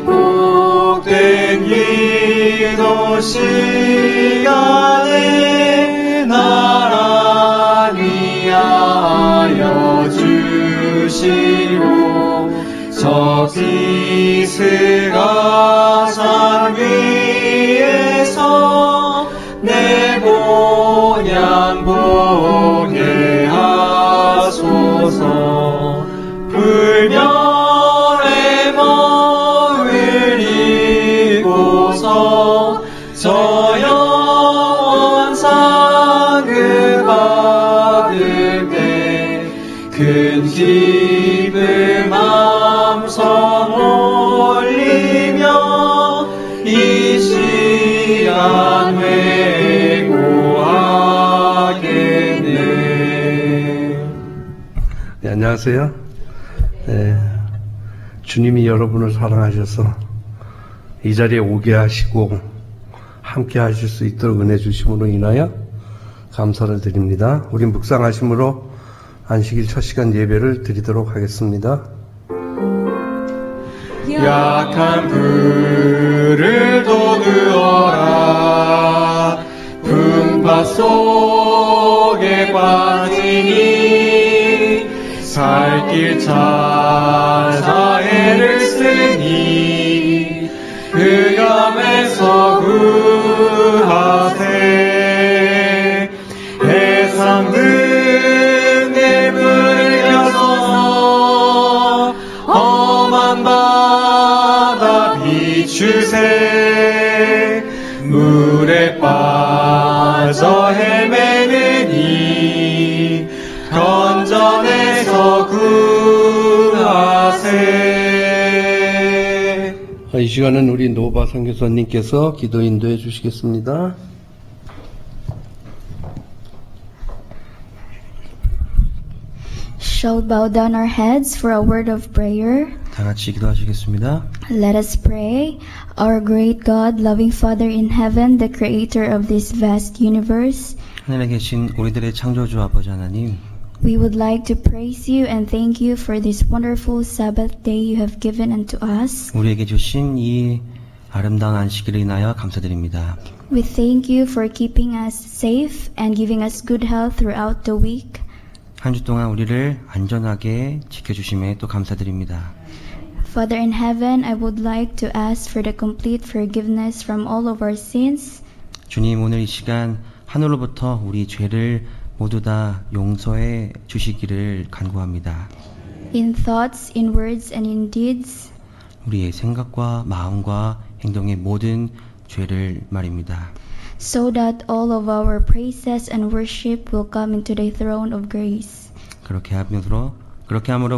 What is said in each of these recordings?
복된 기도 시간에 나를 위하여 주시고 저 비스가산 위에서 내 본향 보게 하소서. 불멸의 몸을 입고서 저 영원 상급 받을 때 큰 기쁨 함성 올리며 이 시간 회고하겠네. 네, 안녕하세요. 네, 주님이 여러분을 사랑하셔서 이 자리에 오게 하시고 함께 하실 수 있도록 은혜 주심으로 인하여 감사를 드립니다. 우리 묵상하심으로 안식일 첫 시간 예배를 드리도록 하겠습니다. 약한 불을 돋우어라. 풍파 속에 빠지니 살 길 찾아 애를 쓰니 흑암에서 구하세. 해상 등에 불을 켜서 험한 바다 비추세. 물에 빠져 헤매느니 건전에서 구하세. 이 시간은 우리 노바 선교사님께서 기도 인도해 주시겠습니다. Shall we bow down our heads for a word of prayer? 다 같이 기도하시겠습니다. Let us pray. Our great God, loving Father in heaven, the creator of this vast universe, 하늘에 계신 우리들의 창조주 아버지 하나님, we would like to praise you and thank you for this wonderful Sabbath day you have given unto us. 우리에게 주신 이 아름다운 안식일을 인하여 감사드립니다. We thank you for keeping us safe and giving us good health throughout the week. 한 주 동안 우리를 안전하게 지켜주심에 또 감사드립니다. Father in heaven, I would like to ask for the complete forgiveness from all of our sins. 주님, 오늘 이 시간 하늘로부터 우리 죄를 모두 다 용서해 주시기를 간구합니다. In thoughts, in words, and in deeds. 우리의 생각과 마음과 행동의 모든 죄를 말입니다. So that all of our praises and worship will come into the throne of grace. 그렇게 함으로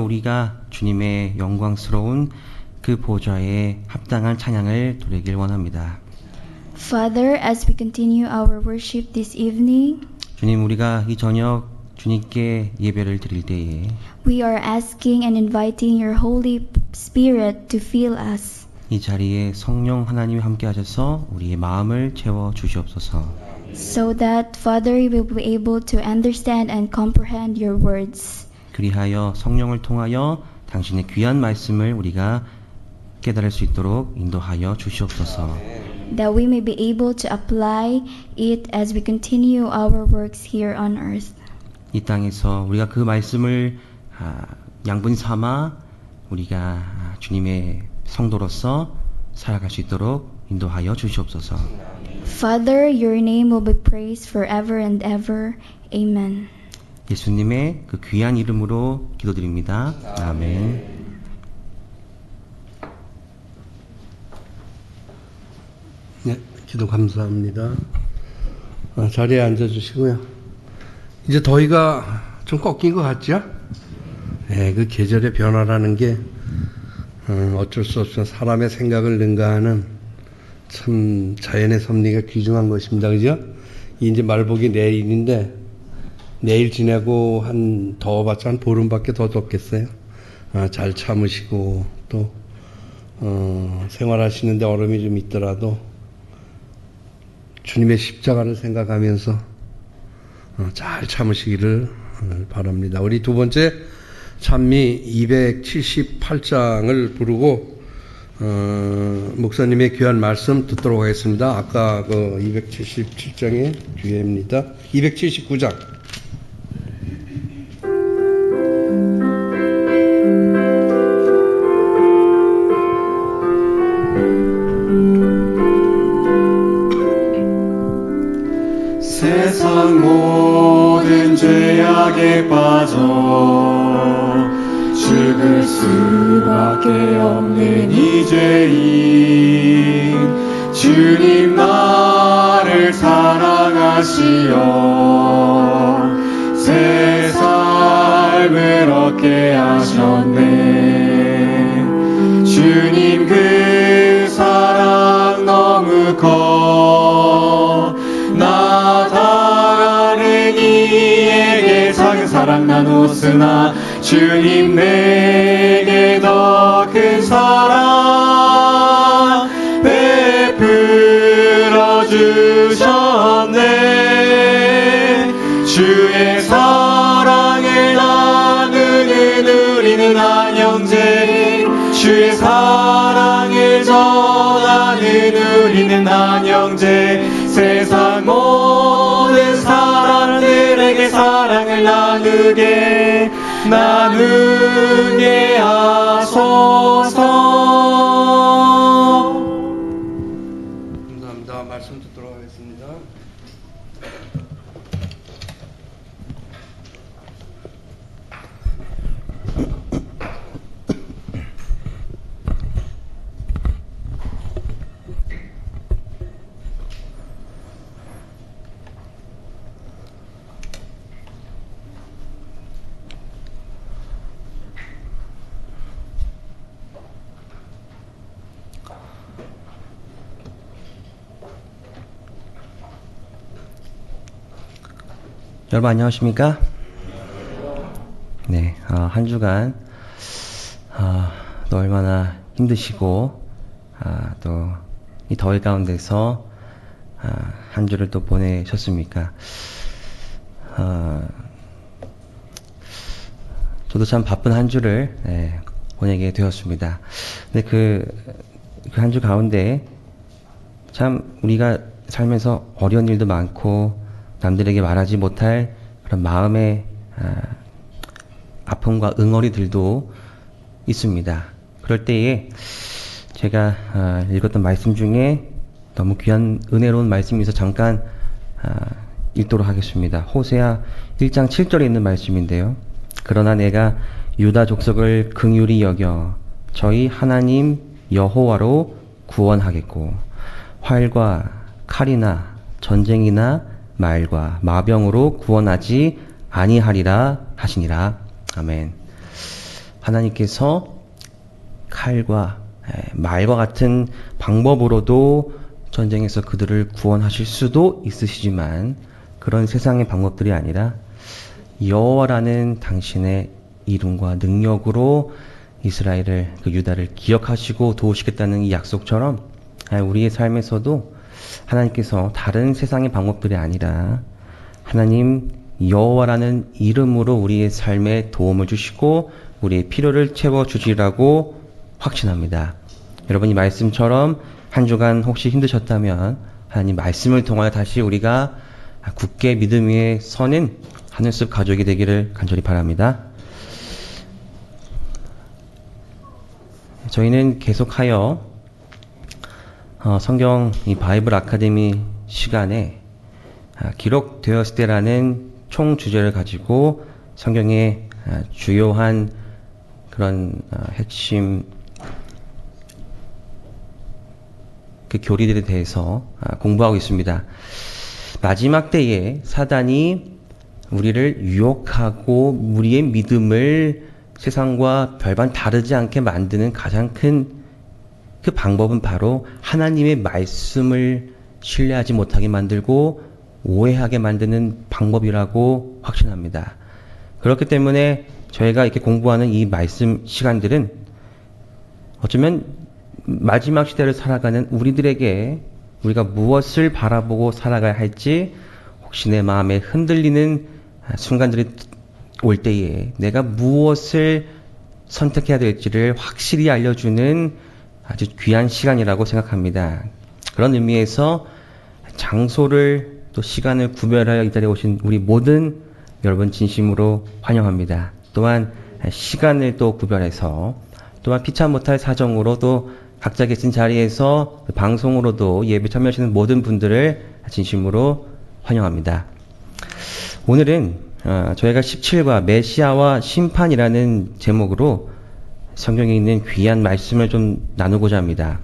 우리가 주님의 영광스러운 그 보좌에 합당한 찬양을 드리길 원합니다. Father, as we continue our worship this evening, 주님, 우리가 이 저녁 주님께 예배를 드릴 때에 we are asking and inviting your Holy Spirit to fill us. 이 자리에 성령 하나님이 함께 하셔서 우리의 마음을 채워 주시옵소서. So that, Father, we will be able to understand and comprehend your words. 그리하여 성령을 통하여 당신의 귀한 말씀을 우리가 깨달을 수 있도록 인도하여 주시옵소서. That we may be able to apply it as we continue our works here on earth. 이 땅에서 우리가 그 말씀을 양분 삼아 우리가 주님의 성도로서 살아갈 수 있도록 인도하여 주시옵소서. Father, your name will be praised forever and ever. Amen. 예수님의 그 귀한 이름으로 기도드립니다. 아멘. 네, 기도 감사합니다. 자리에 앉아주시고요. 이제 더위가 좀 꺾인 것 같죠? 네, 그 계절의 변화라는 게 어쩔 수 없어 사람의 생각을 능가하는 참 자연의 섭리가 귀중한 것입니다. 그죠? 이제 말복이 내일인데 내일 지내고 한 더워봤자 한 보름밖에 더 덥겠어요. 잘 참으시고 또 생활하시는데 얼음이 좀 있더라도 주님의 십자가를 생각하면서 잘 참으시기를 바랍니다. 우리 두 번째 찬미 278장을 부르고 목사님의 귀한 말씀 듣도록 하겠습니다. 아까 그 277장의 뒤에입니다. 279장. 세상 모든 죄악에 빠져 죽을 수밖에 없는 이 죄인 주님 나를 사랑하시어 새 삶을 얻게 하셨네. 주님 그 사랑 너무 커 나 다른 이에게 작은 사랑 나누었으나 주님 내게 더 큰 사랑 베풀어 주셨네. 주의 사랑을 나누는 우리는 한 형제 주의 사랑을 전하는 우리는 한 형제 세상 모든 사람들에게 사랑을 나누게 하소서. 감사합니다. 말씀 듣도록 하겠습니다. 여러분 안녕하십니까? 네, 한 주간 또 얼마나 힘드시고 또 이 더위 가운데서 한 주를 또 보내셨습니까? 저도 참 바쁜 한 주를 보내게 되었습니다. 근데 그 한 주 가운데 참 우리가 살면서 어려운 일도 많고 남들에게 말하지 못할 그런 마음의 아픔과 응어리들도 있습니다. 그럴 때에 제가 읽었던 말씀 중에 너무 귀한 은혜로운 말씀이 있어서 잠깐 읽도록 하겠습니다. 호세아 1장 7절에 있는 말씀인데요. 그러나 내가 유다 족속을 긍휼히 여겨 저희 하나님 여호와로 구원하겠고 활과 칼이나 전쟁이나 말과 마병으로 구원하지 아니하리라 하시니라. 아멘. 하나님께서 칼과 말과 같은 방법으로도 전쟁에서 그들을 구원하실 수도 있으시지만 그런 세상의 방법들이 아니라 여호와라는 당신의 이름과 능력으로 이스라엘을 그 유다를 기억하시고 도우시겠다는 이 약속처럼 우리의 삶에서도 하나님께서 다른 세상의 방법들이 아니라 하나님 여호와라는 이름으로 우리의 삶에 도움을 주시고 우리의 필요를 채워주시라고 확신합니다. 여러분 이 말씀처럼 한 주간 혹시 힘드셨다면 하나님 말씀을 통하여 다시 우리가 굳게 믿음 위에 서는 하늘숲 가족이 되기를 간절히 바랍니다. 저희는 계속하여 성경 이 바이블 아카데미 시간에 기록되었을 때라는 총 주제를 가지고 성경의 주요한 그런 핵심 그 교리들에 대해서 공부하고 있습니다. 마지막 때에 사단이 우리를 유혹하고 우리의 믿음을 세상과 별반 다르지 않게 만드는 가장 큰 그 방법은 바로 하나님의 말씀을 신뢰하지 못하게 만들고 오해하게 만드는 방법이라고 확신합니다. 그렇기 때문에 저희가 이렇게 공부하는 이 말씀 시간들은 어쩌면 마지막 시대를 살아가는 우리들에게 우리가 무엇을 바라보고 살아가야 할지 혹시 내 마음에 흔들리는 순간들이 올 때에 내가 무엇을 선택해야 될지를 확실히 알려주는 아주 귀한 시간이라고 생각합니다. 그런 의미에서 장소를 또 시간을 구별하여 이 자리에 오신 우리 모든 여러분 진심으로 환영합니다. 또한 시간을 또 구별해서 또한 피차 못할 사정으로 또 각자 계신 자리에서 방송으로도 예배 참여하시는 모든 분들을 진심으로 환영합니다. 오늘은 저희가 17과 메시아와 심판이라는 제목으로 성경에 있는 귀한 말씀을 좀 나누고자 합니다.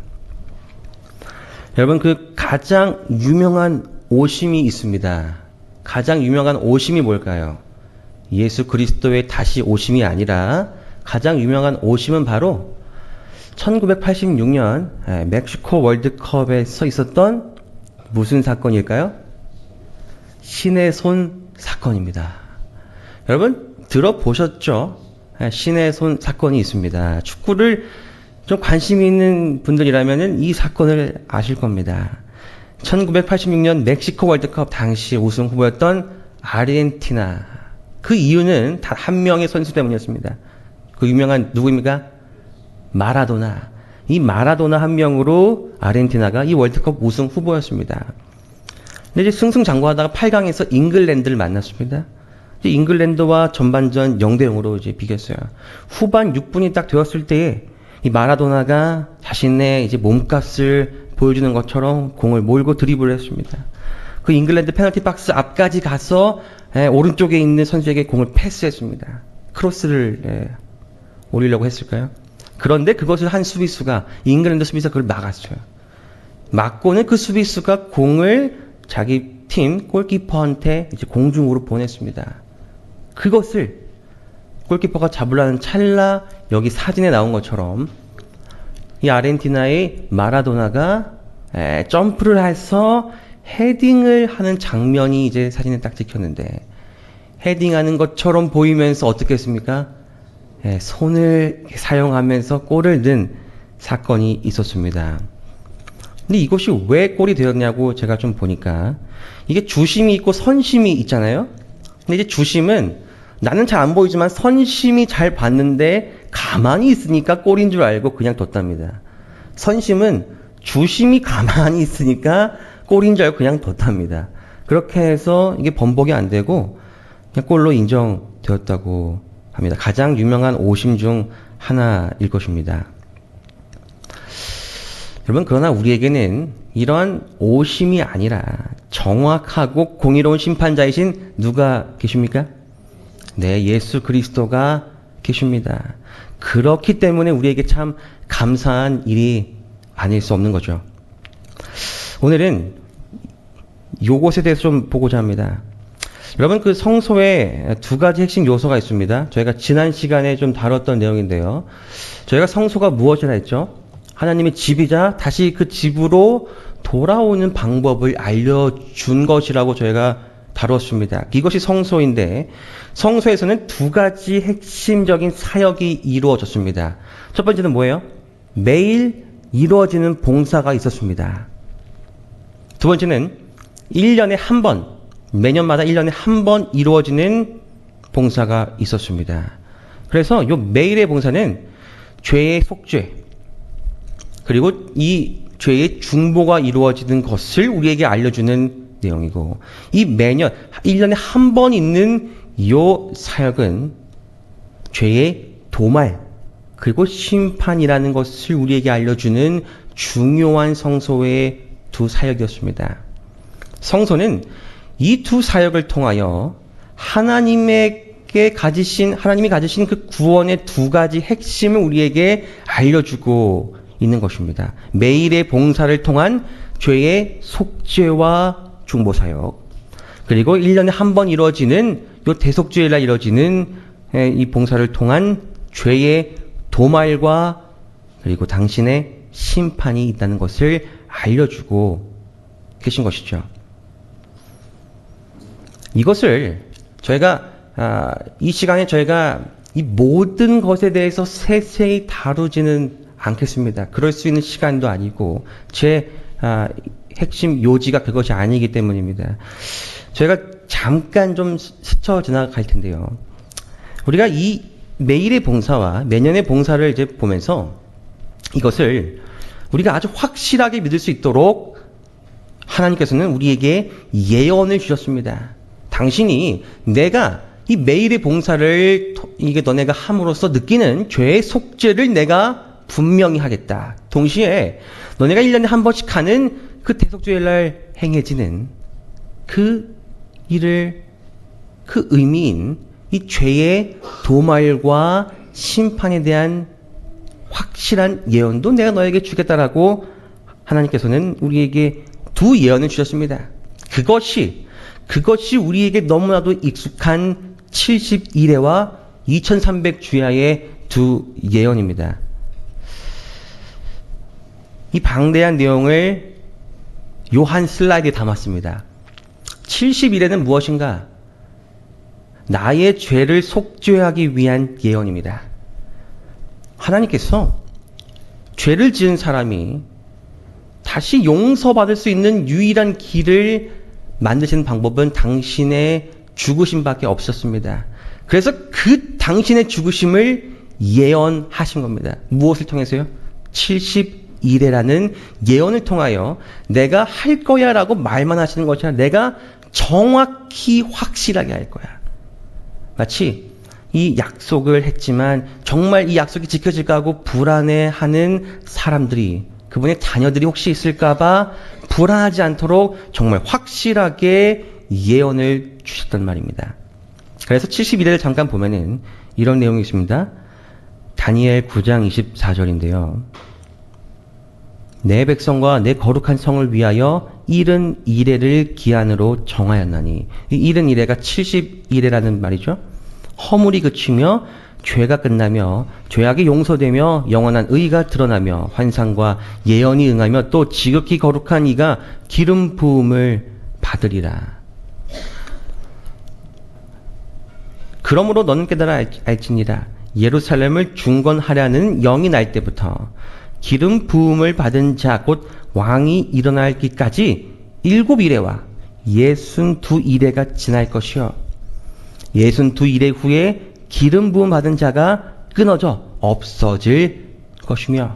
여러분, 그 가장 유명한 오심이 있습니다. 가장 유명한 오심이 뭘까요? 예수 그리스도의 다시 오심이 아니라 가장 유명한 오심은 바로 1986년 멕시코 월드컵에서 있었던 무슨 사건일까요? 신의 손 사건입니다. 여러분 들어보셨죠? 신의 손 사건이 있습니다. 축구를 좀 관심이 있는 분들이라면 이 사건을 아실 겁니다. 1986년 멕시코 월드컵 당시 우승 후보였던 아르헨티나. 그 이유는 단 한 명의 선수 때문이었습니다. 그 유명한 누구입니까? 마라도나. 이 마라도나 한 명으로 아르헨티나가 이 월드컵 우승 후보였습니다. 근데 이제 승승장구하다가 8강에서 잉글랜드를 만났습니다. 이제 잉글랜드와 전반전 0대0으로 이제 비겼어요. 후반 6분이 딱 되었을 때에 이 마라도나가 자신의 이제 몸값을 보여주는 것처럼 공을 몰고 드리블을 했습니다. 그 잉글랜드 페널티 박스 앞까지 가서 오른쪽에 있는 선수에게 공을 패스했습니다. 크로스를 올리려고 했을까요? 그런데 그것을 한 수비수가, 잉글랜드 수비수가 그걸 막았어요. 막고는 그 수비수가 공을 자기 팀 골키퍼한테 이제 공중으로 보냈습니다. 그것을 골키퍼가 잡으려는 찰나 여기 사진에 나온 것처럼 이 아르헨티나의 마라도나가 점프를 해서 헤딩을 하는 장면이 이제 사진에 딱 찍혔는데, 헤딩하는 것처럼 보이면서 어떻게 했습니까? 손을 사용하면서 골을 넣은 사건이 있었습니다. 근데 이것이 왜 골이 되었냐고 제가 좀 보니까, 이게 주심이 있고 선심이 있잖아요. 근데 이제 주심은 나는 잘 안 보이지만 선심이 잘 봤는데 가만히 있으니까 골인 줄 알고 그냥 뒀답니다. 선심은 주심이 가만히 있으니까 골인 줄 알고 그냥 뒀답니다. 그렇게 해서 이게 번복이 안 되고 그냥 골로 인정되었다고 합니다. 가장 유명한 오심 중 하나일 것입니다. 여러분, 그러나 우리에게는 이러한 오심이 아니라 정확하고 공의로운 심판자이신 누가 계십니까? 네, 예수 그리스도가 계십니다. 그렇기 때문에 우리에게 참 감사한 일이 아닐 수 없는 거죠. 오늘은 요것에 대해서 좀 보고자 합니다. 여러분, 그 성소에 두 가지 핵심 요소가 있습니다. 저희가 지난 시간에 좀 다뤘던 내용인데요. 저희가 성소가 무엇이라 했죠? 하나님의 집이자 다시 그 집으로 돌아오는 방법을 알려준 것이라고 저희가 다뤘습니다. 이것이 성소인데, 성소에서는 두 가지 핵심적인 사역이 이루어졌습니다. 첫 번째는 뭐예요? 매일 이루어지는 봉사가 있었습니다. 두 번째는 1년에 한 번, 매년마다 1년에 한 번 이루어지는 봉사가 있었습니다. 그래서 요 매일의 봉사는 죄의 속죄, 그리고 이 죄의 중보가 이루어지는 것을 우리에게 알려주는 내용이고, 이 매년 1년에 한 번 있는 요 사역은 죄의 도말 그리고 심판이라는 것을 우리에게 알려주는 중요한 성소의 두 사역이었습니다. 성소는 이 두 사역을 통하여 하나님이 가지신 그 구원의 두 가지 핵심을 우리에게 알려주고 있는 것입니다. 매일의 봉사를 통한 죄의 속죄와 중보 사역, 그리고 1년에 한 번 이루어지는 요 대속죄일날 이루어지는 이 봉사를 통한 죄의 도말과 그리고 당신의 심판이 있다는 것을 알려주고 계신 것이죠. 이것을 저희가 이 시간에 저희가 이 모든 것에 대해서 세세히 다루지는 않겠습니다. 그럴 수 있는 시간도 아니고 제 핵심 요지가 그것이 아니기 때문입니다. 저희가 잠깐 좀 스쳐 지나갈 텐데요. 우리가 이 매일의 봉사와 매년의 봉사를 이제 보면서 이것을 우리가 아주 확실하게 믿을 수 있도록 하나님께서는 우리에게 예언을 주셨습니다. 당신이 내가 이 매일의 봉사를 이게 너네가 함으로써 느끼는 죄의 속죄를 내가 분명히 하겠다. 동시에 너네가 1년에 한 번씩 하는 그 대속죄일날 행해지는 그 일을 그 의미인 이 죄의 도말과 심판에 대한 확실한 예언도 내가 너에게 주겠다라고 하나님께서는 우리에게 두 예언을 주셨습니다. 그것이 우리에게 너무나도 익숙한 71회와 2300주야의 두 예언입니다. 이 방대한 내용을 요한 슬라이드에 담았습니다. 71회는 무엇인가? 나의 죄를 속죄하기 위한 예언입니다. 하나님께서 죄를 지은 사람이 다시 용서받을 수 있는 유일한 길을 만드시는 방법은 당신의 죽으심밖에 없었습니다. 그래서 그 당신의 죽으심을 예언하신 겁니다. 무엇을 통해서요? 71회라는 예언을 통하여 내가 할 거야 라고 말만 하시는 것이 아니라 내가 정확히 확실하게 할 거야. 마치 이 약속을 했지만 정말 이 약속이 지켜질까 하고 불안해하는 사람들이, 그분의 자녀들이 혹시 있을까봐 불안하지 않도록 정말 확실하게 예언을 주셨단 말입니다. 그래서 71회를 잠깐 보면은 이런 내용이 있습니다. 다니엘 9장 24절인데요. 내 백성과 내 거룩한 성을 위하여 71회를 기한으로 정하였나니, 이 71회가 71회라는 말이죠. 허물이 그치며 죄가 끝나며 죄악이 용서되며 영원한 의가 드러나며 환상과 예언이 응하며 또 지극히 거룩한 이가 기름 부음을 받으리라. 그러므로 너는 깨달아 알지니라. 예루살렘을 중건하려는 영이 날 때부터 기름 부음을 받은 자 곧 왕이 일어날 기까지 7일에와 62일에가 지날 것이요 62일 후에 기름 부음 받은 자가 끊어져 없어질 것이며.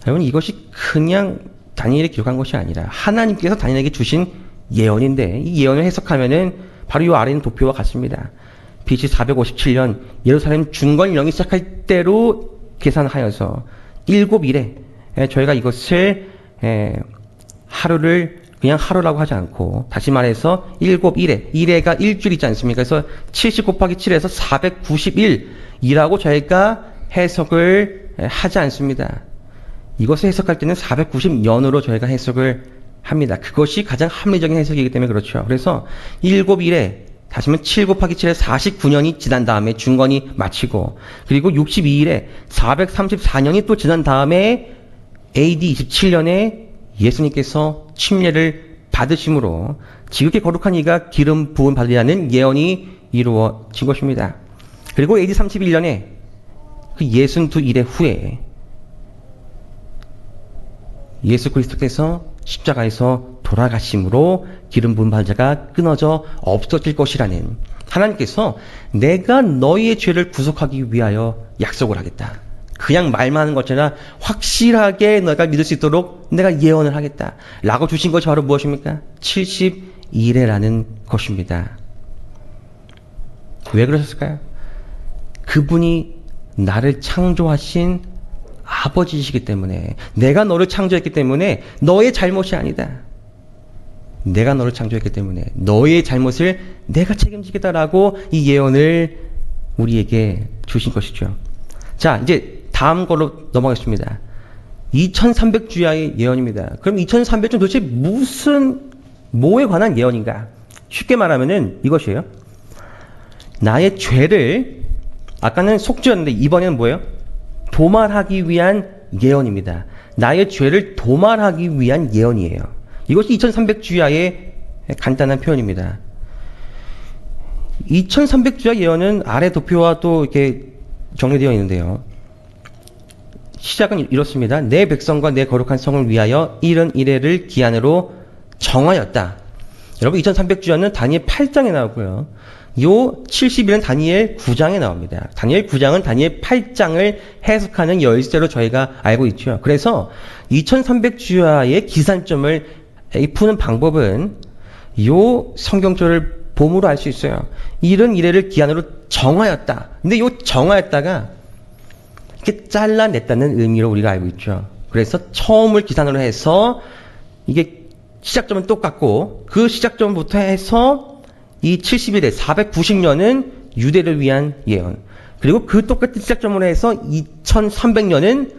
여러분, 이것이 그냥 다니엘이 기록한 것이 아니라 하나님께서 다니엘에게 주신 예언인데, 이 예언을 해석하면은 바로 이 아래 있는 도표와 같습니다. BC 457년 예루살렘 중건령이 시작할 때로 계산하여서 7일에 저희가 이것을 하루를 그냥 하루라고 하지 않고, 다시 말해서 7일에, 1회가 일주일 있지 않습니까? 그래서 70 곱하기 7에서 491이라고 저희가 해석을 하지 않습니다. 이것을 해석할 때는 490년으로 저희가 해석을 합니다. 그것이 가장 합리적인 해석이기 때문에 그렇죠. 그래서 7일에, 다시 말하면 7 곱하기 7에 49년이 지난 다음에 중건이 마치고, 그리고 62일에 434년이 또 지난 다음에 AD 27년에 예수님께서 침례를 받으심으로 지극히 거룩한 이가 기름 부음 받으리라는 예언이 이루어진 것입니다. 그리고 AD 31년에 그 62일의 후에 예수 그리스도께서 십자가에서 돌아가심으로 기름 부음 받은 자가 끊어져 없어질 것이라는, 하나님께서 내가 너희의 죄를 구속하기 위하여 약속을 하겠다. 그냥 말만 하는 것이 아니라 확실하게 너희가 믿을 수 있도록 내가 예언을 하겠다 라고 주신 것이 바로 무엇입니까? 72회라는 것입니다. 왜 그러셨을까요? 그분이 나를 창조하신 아버지이시기 때문에, 내가 너를 창조했기 때문에 너의 잘못이 아니다. 내가 너를 창조했기 때문에 너의 잘못을 내가 책임지겠다라고 이 예언을 우리에게 주신 것이죠. 자, 이제 다음 걸로 넘어가겠습니다. 2300주야의 예언입니다. 그럼 2300주는 도대체 뭐에 관한 예언인가? 쉽게 말하면은 이것이에요. 나의 죄를, 아까는 속죄였는데 이번에는 뭐예요? 도말하기 위한 예언입니다. 나의 죄를 도말하기 위한 예언이에요. 이것이 2300주야의 간단한 표현입니다. 2300주야 예언은 아래 도표와 또 이렇게 정리되어 있는데요. 시작은 이렇습니다. 내 백성과 내 거룩한 성을 위하여 71회를 기한으로 정하였다. 여러분 2300주야는 다니엘 8장에 나오고요. 요 70일은 다니엘 9장에 나옵니다. 다니엘 9장은 다니엘 8장을 해석하는 열쇠로 저희가 알고 있죠. 그래서 2300주야의 기산점을 푸는 방법은 요 성경절을 봄으로 알 수 있어요. 이른 이래를 기한으로 정하였다. 근데 요 정하였다가 이렇게 잘라냈다는 의미로 우리가 알고 있죠. 그래서 처음을 기산으로 해서 이게 시작점은 똑같고 그 시작점부터 해서 이 70일에 490년은 유대를 위한 예언. 그리고 그 똑같은 시작점으로 해서 2300년은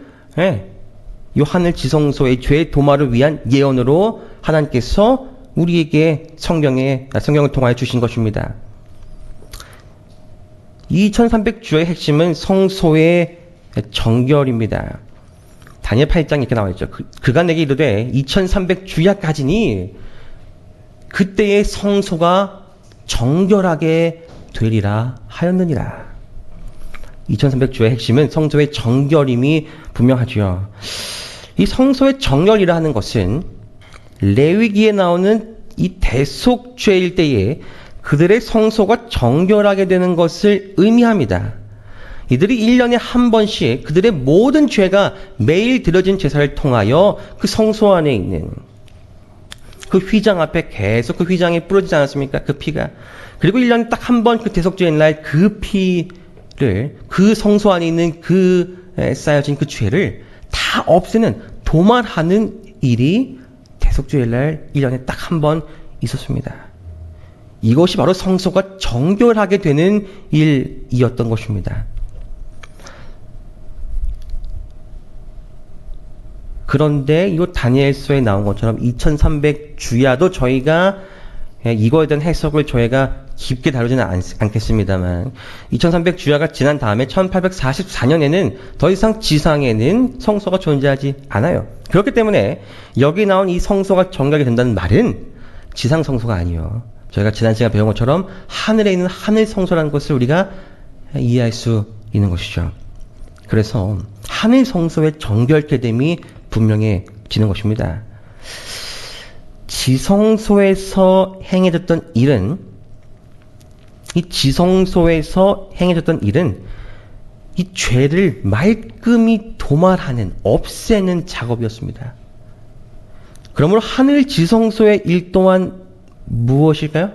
요 하늘 지성소의 죄 도말을 위한 예언으로 하나님께서 우리에게 성경을 통하여 주신 것입니다. 2300주의 핵심은 성소의 정결입니다. 다니엘 8장 이렇게 나와 있죠. 그가 내게 이르되 2300주야까지니 그때의 성소가 정결하게 되리라 하였느니라. 2300주의 핵심은 성소의 정결임이 분명하죠. 이 성소의 정결이라 하는 것은 레위기에 나오는 이 대속죄일 때에 그들의 성소가 정결하게 되는 것을 의미합니다. 이들이 1년에 한 번씩 그들의 모든 죄가 매일 드려진 제사를 통하여 그 성소 안에 있는 그 휘장 앞에 계속 그 휘장에 뿌려지지 않았습니까? 그 피가. 그리고 1년에 딱 한 번 그 대속죄의 날 그 피를 그 성소 안에 있는 그 쌓여진 그 죄를 다 없애는 도말하는 일이 대속죄의 날 1년에 딱 한 번 있었습니다. 이것이 바로 성소가 정결하게 되는 일이었던 것입니다. 그런데 이 다니엘서에 나온 것처럼 2300주야도 저희가 이거에 대한 해석을 저희가 깊게 다루지는 않겠습니다만 2300주야가 지난 다음에 1844년에는 더 이상 지상에는 성소가 존재하지 않아요. 그렇기 때문에 여기 나온 이 성소가 정결하게 된다는 말은 지상 성소가 아니에요. 저희가 지난 시간에 배운 것처럼 하늘에 있는 하늘 성소라는 것을 우리가 이해할 수 있는 것이죠. 그래서 하늘 성소의 정결케됨이 분명해지는 것입니다. 지성소에서 행해졌던 일은 이 죄를 말끔히 도말하는, 없애는 작업이었습니다. 그러므로 하늘 지성소의 일 또한 무엇일까요?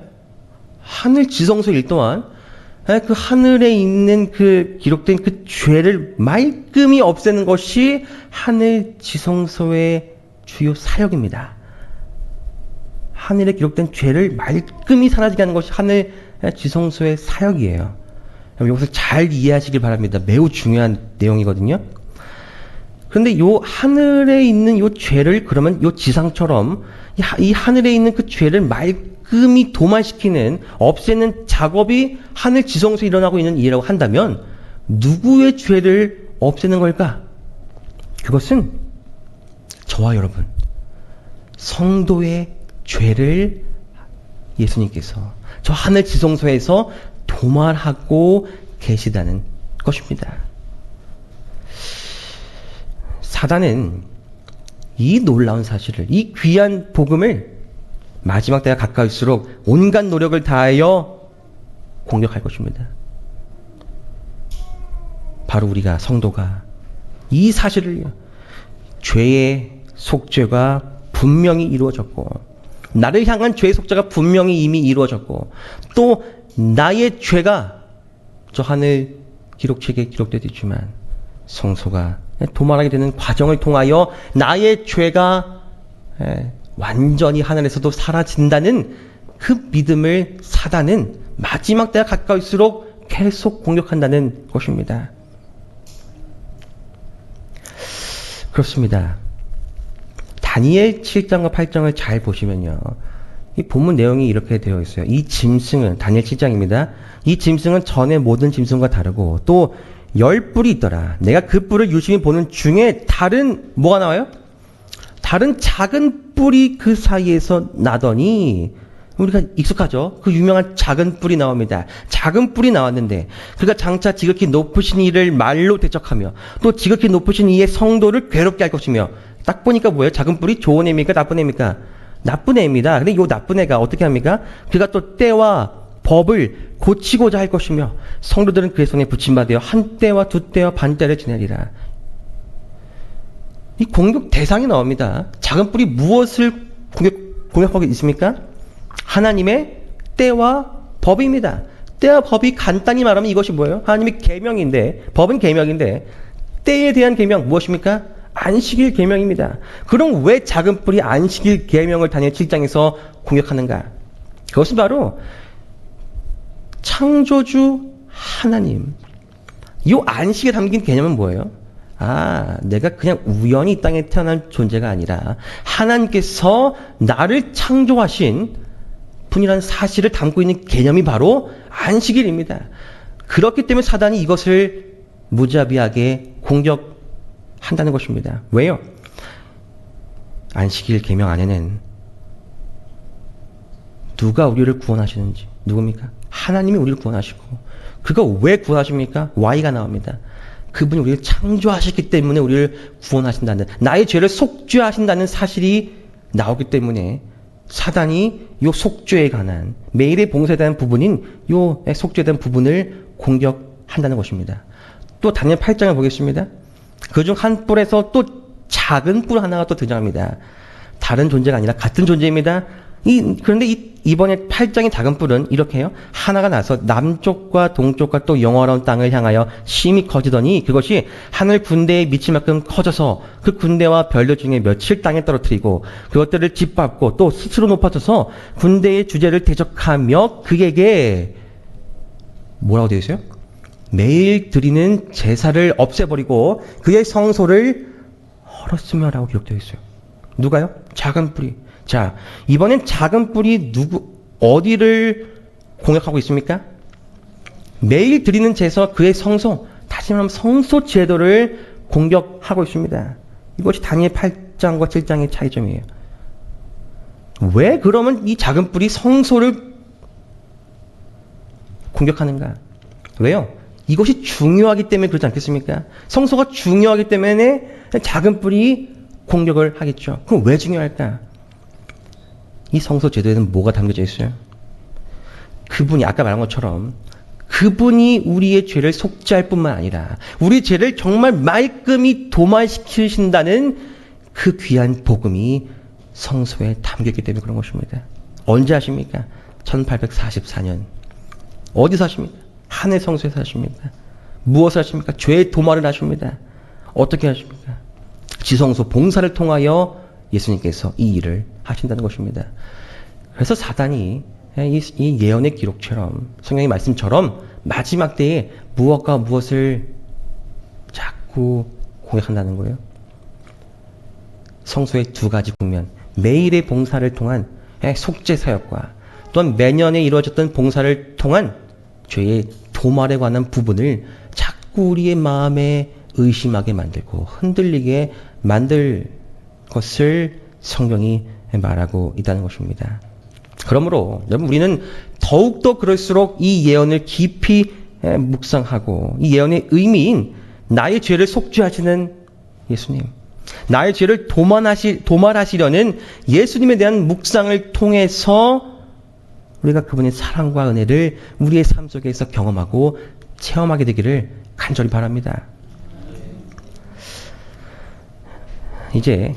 하늘 지성소의 일 또한 그 하늘에 있는 그 기록된 그 죄를 말끔히 없애는 것이 하늘 지성소의 주요 사역입니다. 하늘에 기록된 죄를 말끔히 사라지게 하는 것이 하늘 지성소의 사역이에요. 여기서 잘 이해하시길 바랍니다. 매우 중요한 내용이거든요. 그런데 요 하늘에 있는 요 죄를 그러면 요 지상처럼 이 하늘에 있는 그 죄를 말끔히 도말시키는, 없애는 작업이 하늘 지성소에 일어나고 있는 일이라고 한다면 누구의 죄를 없애는 걸까? 그것은 저와 여러분, 성도의 죄를 예수님께서 저 하늘 지성소에서 도말하고 계시다는 것입니다. 사단은 이 놀라운 사실을, 이 귀한 복음을 마지막 때가 가까울수록 온갖 노력을 다하여 공격할 것입니다. 바로 우리가, 성도가 이 사실을, 죄의 속죄가 분명히 이루어졌고, 나를 향한 죄의 속죄가 분명히 이미 이루어졌고, 또 나의 죄가 저 하늘 기록책에 기록되어 있지만 성소가 도말하게 되는 과정을 통하여 나의 죄가 완전히 하늘에서도 사라진다는 그 믿음을 사단은 마지막 때가 가까울수록 계속 공격한다는 것입니다. 그렇습니다. 다니엘 7장과 8장을 잘 보시면요, 이 본문 내용이 이렇게 되어 있어요. 이 짐승은, 다니엘 7장입니다. 이 짐승은 전의 모든 짐승과 다르고 또 10뿔이 있더라. 내가 그 뿔을 유심히 보는 중에 다른 뭐가 나와요? 다른 작은 뿔이 그 사이에서 나더니, 우리가 익숙하죠? 그 유명한 작은 뿔이 나옵니다. 작은 뿔이 나왔는데 그가 장차 지극히 높으신 이를 말로 대적하며 또 지극히 높으신 이의 성도를 괴롭게 할 것이며. 딱 보니까 뭐예요? 작은 뿔이 좋은 의미입니까? 나쁜 의미입니까? 나쁜 애입니다. 근데 이 나쁜 애가 어떻게 합니까? 그가 또 때와 법을 고치고자 할 것이며 성도들은 그의 손에 붙임받아 한 때와 두 때와 반 때를 지내리라. 이 공격 대상이 나옵니다. 작은 뿔이 무엇을 공격하고 있습니까? 하나님의 때와 법입니다. 때와 법이 간단히 말하면 이것이 뭐예요? 하나님의 계명인데, 법은 계명인데 때에 대한 계명 무엇입니까? 안식일 계명입니다. 그럼 왜 작은 뿔이 안식일 계명을 다니엘 7장에서 공격하는가? 그것은 바로 창조주 하나님. 이 안식에 담긴 개념은 뭐예요? 내가 그냥 우연히 이 땅에 태어난 존재가 아니라 하나님께서 나를 창조하신 분이라는 사실을 담고 있는 개념이 바로 안식일입니다. 그렇기 때문에 사단이 이것을 무자비하게 공격한다는 것입니다. 왜요? 안식일 계명 안에는 누가 우리를 구원하시는지, 누굽니까? 하나님이 우리를 구원하시고, 그가 왜 구원하십니까? Y가 나옵니다. 그분이 우리를 창조하셨기 때문에 우리를 구원하신다는, 나의 죄를 속죄하신다는 사실이 나오기 때문에 사단이 요 속죄에 관한, 매일의 봉사에 대한 부분인 요 속죄에 대한 부분을 공격한다는 것입니다. 또 다니엘 8장을 보겠습니다. 그중 한 뿔에서 또 작은 뿔 하나가 또 등장합니다. 다른 존재가 아니라 같은 존재입니다. 그런데 이번에 8장의 작은 뿔은 이렇게 해요. 하나가 나서 남쪽과 동쪽과 또 영화로운 땅을 향하여 심히 커지더니 그것이 하늘 군대에 미칠 만큼 커져서 그 군대와 별들 중에 며칠 땅에 떨어뜨리고 그것들을 짓밟고 또 스스로 높아져서 군대의 주제를 대적하며 그에게 뭐라고 되어 있어요? 매일 드리는 제사를 없애버리고 그의 성소를 헐었으며라고 기록되어 있어요. 누가요? 작은 뿔이. 자, 이번엔 작은 뿔이 어디를 공격하고 있습니까? 매일 드리는 제사, 그의 성소, 다시 말하면 성소 제도를 공격하고 있습니다. 이것이 다니엘 8장과 7장의 차이점이에요. 왜 그러면 이 작은 뿔이 성소를 공격하는가? 왜요? 이것이 중요하기 때문에 그렇지 않겠습니까? 성소가 중요하기 때문에 작은 뿔이 공격을 하겠죠. 그럼 왜 중요할까? 이 성소 제도에는 뭐가 담겨져 있어요? 그분이 아까 말한 것처럼 그분이 우리의 죄를 속죄할 뿐만 아니라 우리 죄를 정말 말끔히 도말시키신다는 그 귀한 복음이 성소에 담겨있기 때문에 그런 것입니다. 언제 하십니까? 1844년. 어디서 하십니까? 하늘 성소에서 하십니다. 무엇을 하십니까? 죄의 도말을 하십니다. 어떻게 하십니까? 지성소 봉사를 통하여 예수님께서 이 일을 하신다는 것입니다. 그래서 사단이 이 예언의 기록처럼 성경의 말씀처럼 마지막 때에 무엇과 무엇을 자꾸 공격한다는 거예요. 성소의 두 가지 국면, 매일의 봉사를 통한 속죄 사역과 또한 매년에 이루어졌던 봉사를 통한 죄의 도말에 관한 부분을 자꾸 우리의 마음에 의심하게 만들고 흔들리게 만들 것을 성경이 말하고 있다는 것입니다. 그러므로 여러분 우리는 더욱더 그럴수록 이 예언을 깊이 묵상하고 이 예언의 의미인 나의 죄를 속죄하시는 예수님, 나의 죄를 도말하시려는 예수님에 대한 묵상을 통해서 우리가 그분의 사랑과 은혜를 우리의 삶 속에서 경험하고 체험하게 되기를 간절히 바랍니다. 이제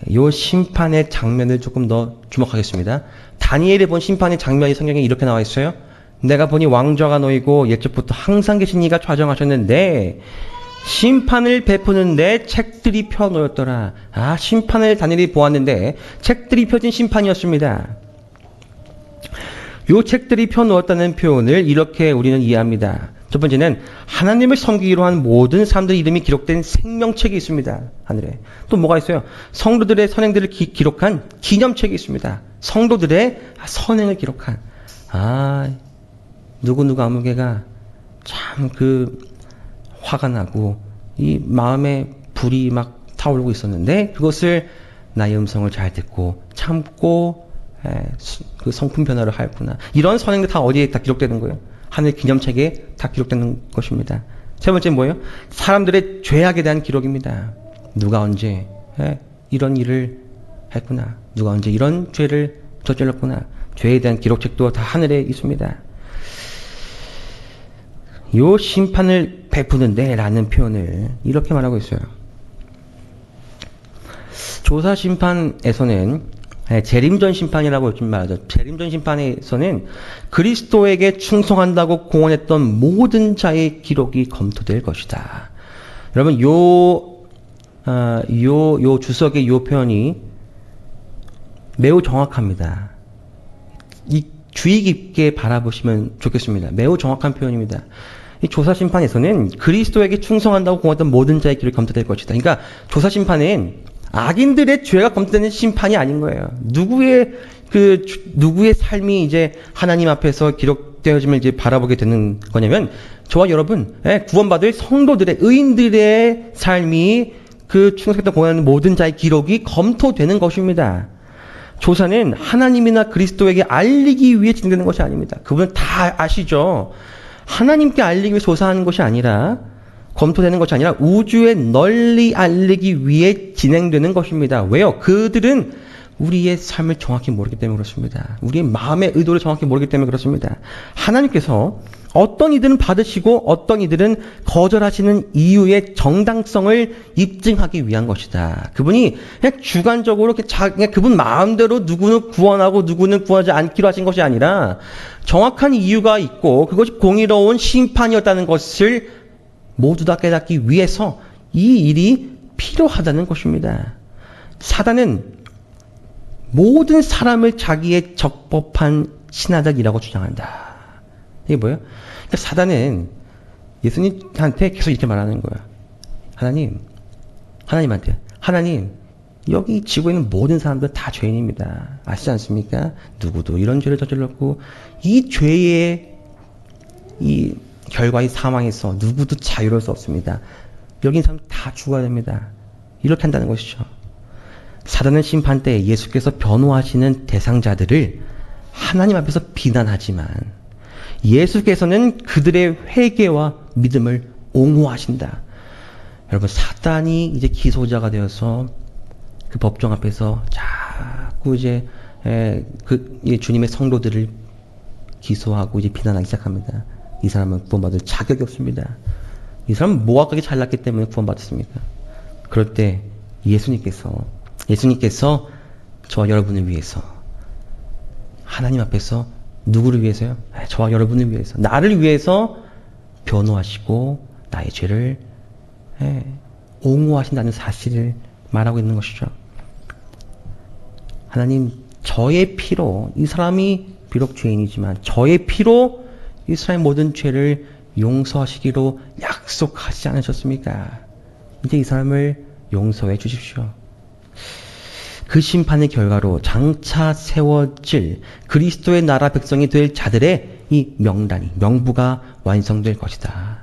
이 심판의 장면을 조금 더 주목하겠습니다. 다니엘이 본 심판의 장면이 성경에 이렇게 나와 있어요. 내가 보니 왕좌가 놓이고 옛적부터 항상 계신 이가 좌정하셨는데 심판을 베푸는데 책들이 펴놓였더라. 심판을 다니엘이 보았는데 책들이 펴진 심판이었습니다. 이 책들이 펴놓았다는 표현을 이렇게 우리는 이해합니다. 첫 번째는 하나님을 섬기기로 한 모든 사람들의 이름이 기록된 생명책이 있습니다. 하늘에. 또 뭐가 있어요? 성도들의 선행들을 기록한 기념책이 있습니다. 성도들의 선행을 기록한. 누구누구 아무개가 참 화가 나고 이 마음에 불이 막 타오르고 있었는데 그것을 나의 음성을 잘 듣고 참고 그 성품 변화를 하였구나. 이런 선행들 다 어디에 다 기록되는 거예요? 하늘 기념책에 다 기록되는 것입니다. 세 번째는 뭐예요? 사람들의 죄악에 대한 기록입니다. 누가 언제 이런 일을 했구나. 누가 언제 이런 죄를 저질렀구나. 죄에 대한 기록책도 다 하늘에 있습니다. 요 심판을 베푸는데 라는 표현을 이렇게 말하고 있어요. 조사 심판에서는 재림전 심판이라고 요즘 말하죠. 재림전 심판에서는 그리스도에게 충성한다고 공언했던 모든 자의 기록이 검토될 것이다. 여러분, 요 주석의 요 표현이 매우 정확합니다. 이 주의 깊게 바라보시면 좋겠습니다. 매우 정확한 표현입니다. 이 조사 심판에서는 그리스도에게 충성한다고 공언했던 모든 자의 기록이 검토될 것이다. 그러니까 조사 심판은 악인들의 죄가 검토되는 심판이 아닌 거예요. 누구의 삶이 이제 하나님 앞에서 기록되어짐을 이제 바라보게 되는 거냐면, 저와 여러분, 구원받을 성도들의, 의인들의 삶이 그 충성했던 공헌하는 모든 자의 기록이 검토되는 것입니다. 조사는 하나님이나 그리스도에게 알리기 위해 진행되는 것이 아닙니다. 그분은 다 아시죠? 하나님께 알리기 위해 조사하는 것이 아니라, 검토되는 것이 아니라 우주에 널리 알리기 위해 진행되는 것입니다. 왜요? 그들은 우리의 삶을 정확히 모르기 때문에 그렇습니다. 우리의 마음의 의도를 정확히 모르기 때문에 그렇습니다. 하나님께서 어떤 이들은 받으시고 어떤 이들은 거절하시는 이유의 정당성을 입증하기 위한 것이다. 그분이 그냥 주관적으로 그냥 그분 마음대로 누구는 구원하고 누구는 구원하지 않기로 하신 것이 아니라 정확한 이유가 있고 그것이 공의로운 심판이었다는 것을 모두 다 깨닫기 위해서 이 일이 필요하다는 것입니다. 사단은 모든 사람을 자기의 적법한 신하들이라고 주장한다. 이게 뭐예요? 그러니까 사단은 예수님한테 계속 이렇게 말하는 거예요. 하나님한테, 하나님, 여기 지구에 있는 모든 사람들 다 죄인입니다. 아시지 않습니까? 누구도 이런 죄를 저질렀고, 이 죄의 이 결과의 사망에서 누구도 자유로울 수 없습니다. 여기 있는 사람 다 죽어야 됩니다. 이렇게 한다는 것이죠. 사단은 심판 때 예수께서 변호하시는 대상자들을 하나님 앞에서 비난하지만 예수께서는 그들의 회개와 믿음을 옹호하신다. 여러분, 사단이 이제 기소자가 되어서 그 법정 앞에서 자꾸 이제 주님의 성도들을 기소하고 이제 비난하기 시작합니다. 이 사람은 구원받을 자격이 없습니다. 이 사람은 뭐가 그렇게 잘났기 때문에 구원받았습니까? 그럴 때 예수님께서 저와 여러분을 위해서, 하나님 앞에서 누구를 위해서요? 저와 여러분을 위해서, 나를 위해서 변호하시고 나의 죄를 옹호하신다는 사실을 말하고 있는 것이죠. 하나님, 저의 피로, 이 사람이 비록 죄인이지만 저의 피로 이스라엘 모든 죄를 용서하시기로 약속하지 않으셨습니까? 이제 이 사람을 용서해 주십시오. 그 심판의 결과로 장차 세워질 그리스도의 나라 백성이 될 자들의 이 명부가 완성될 것이다.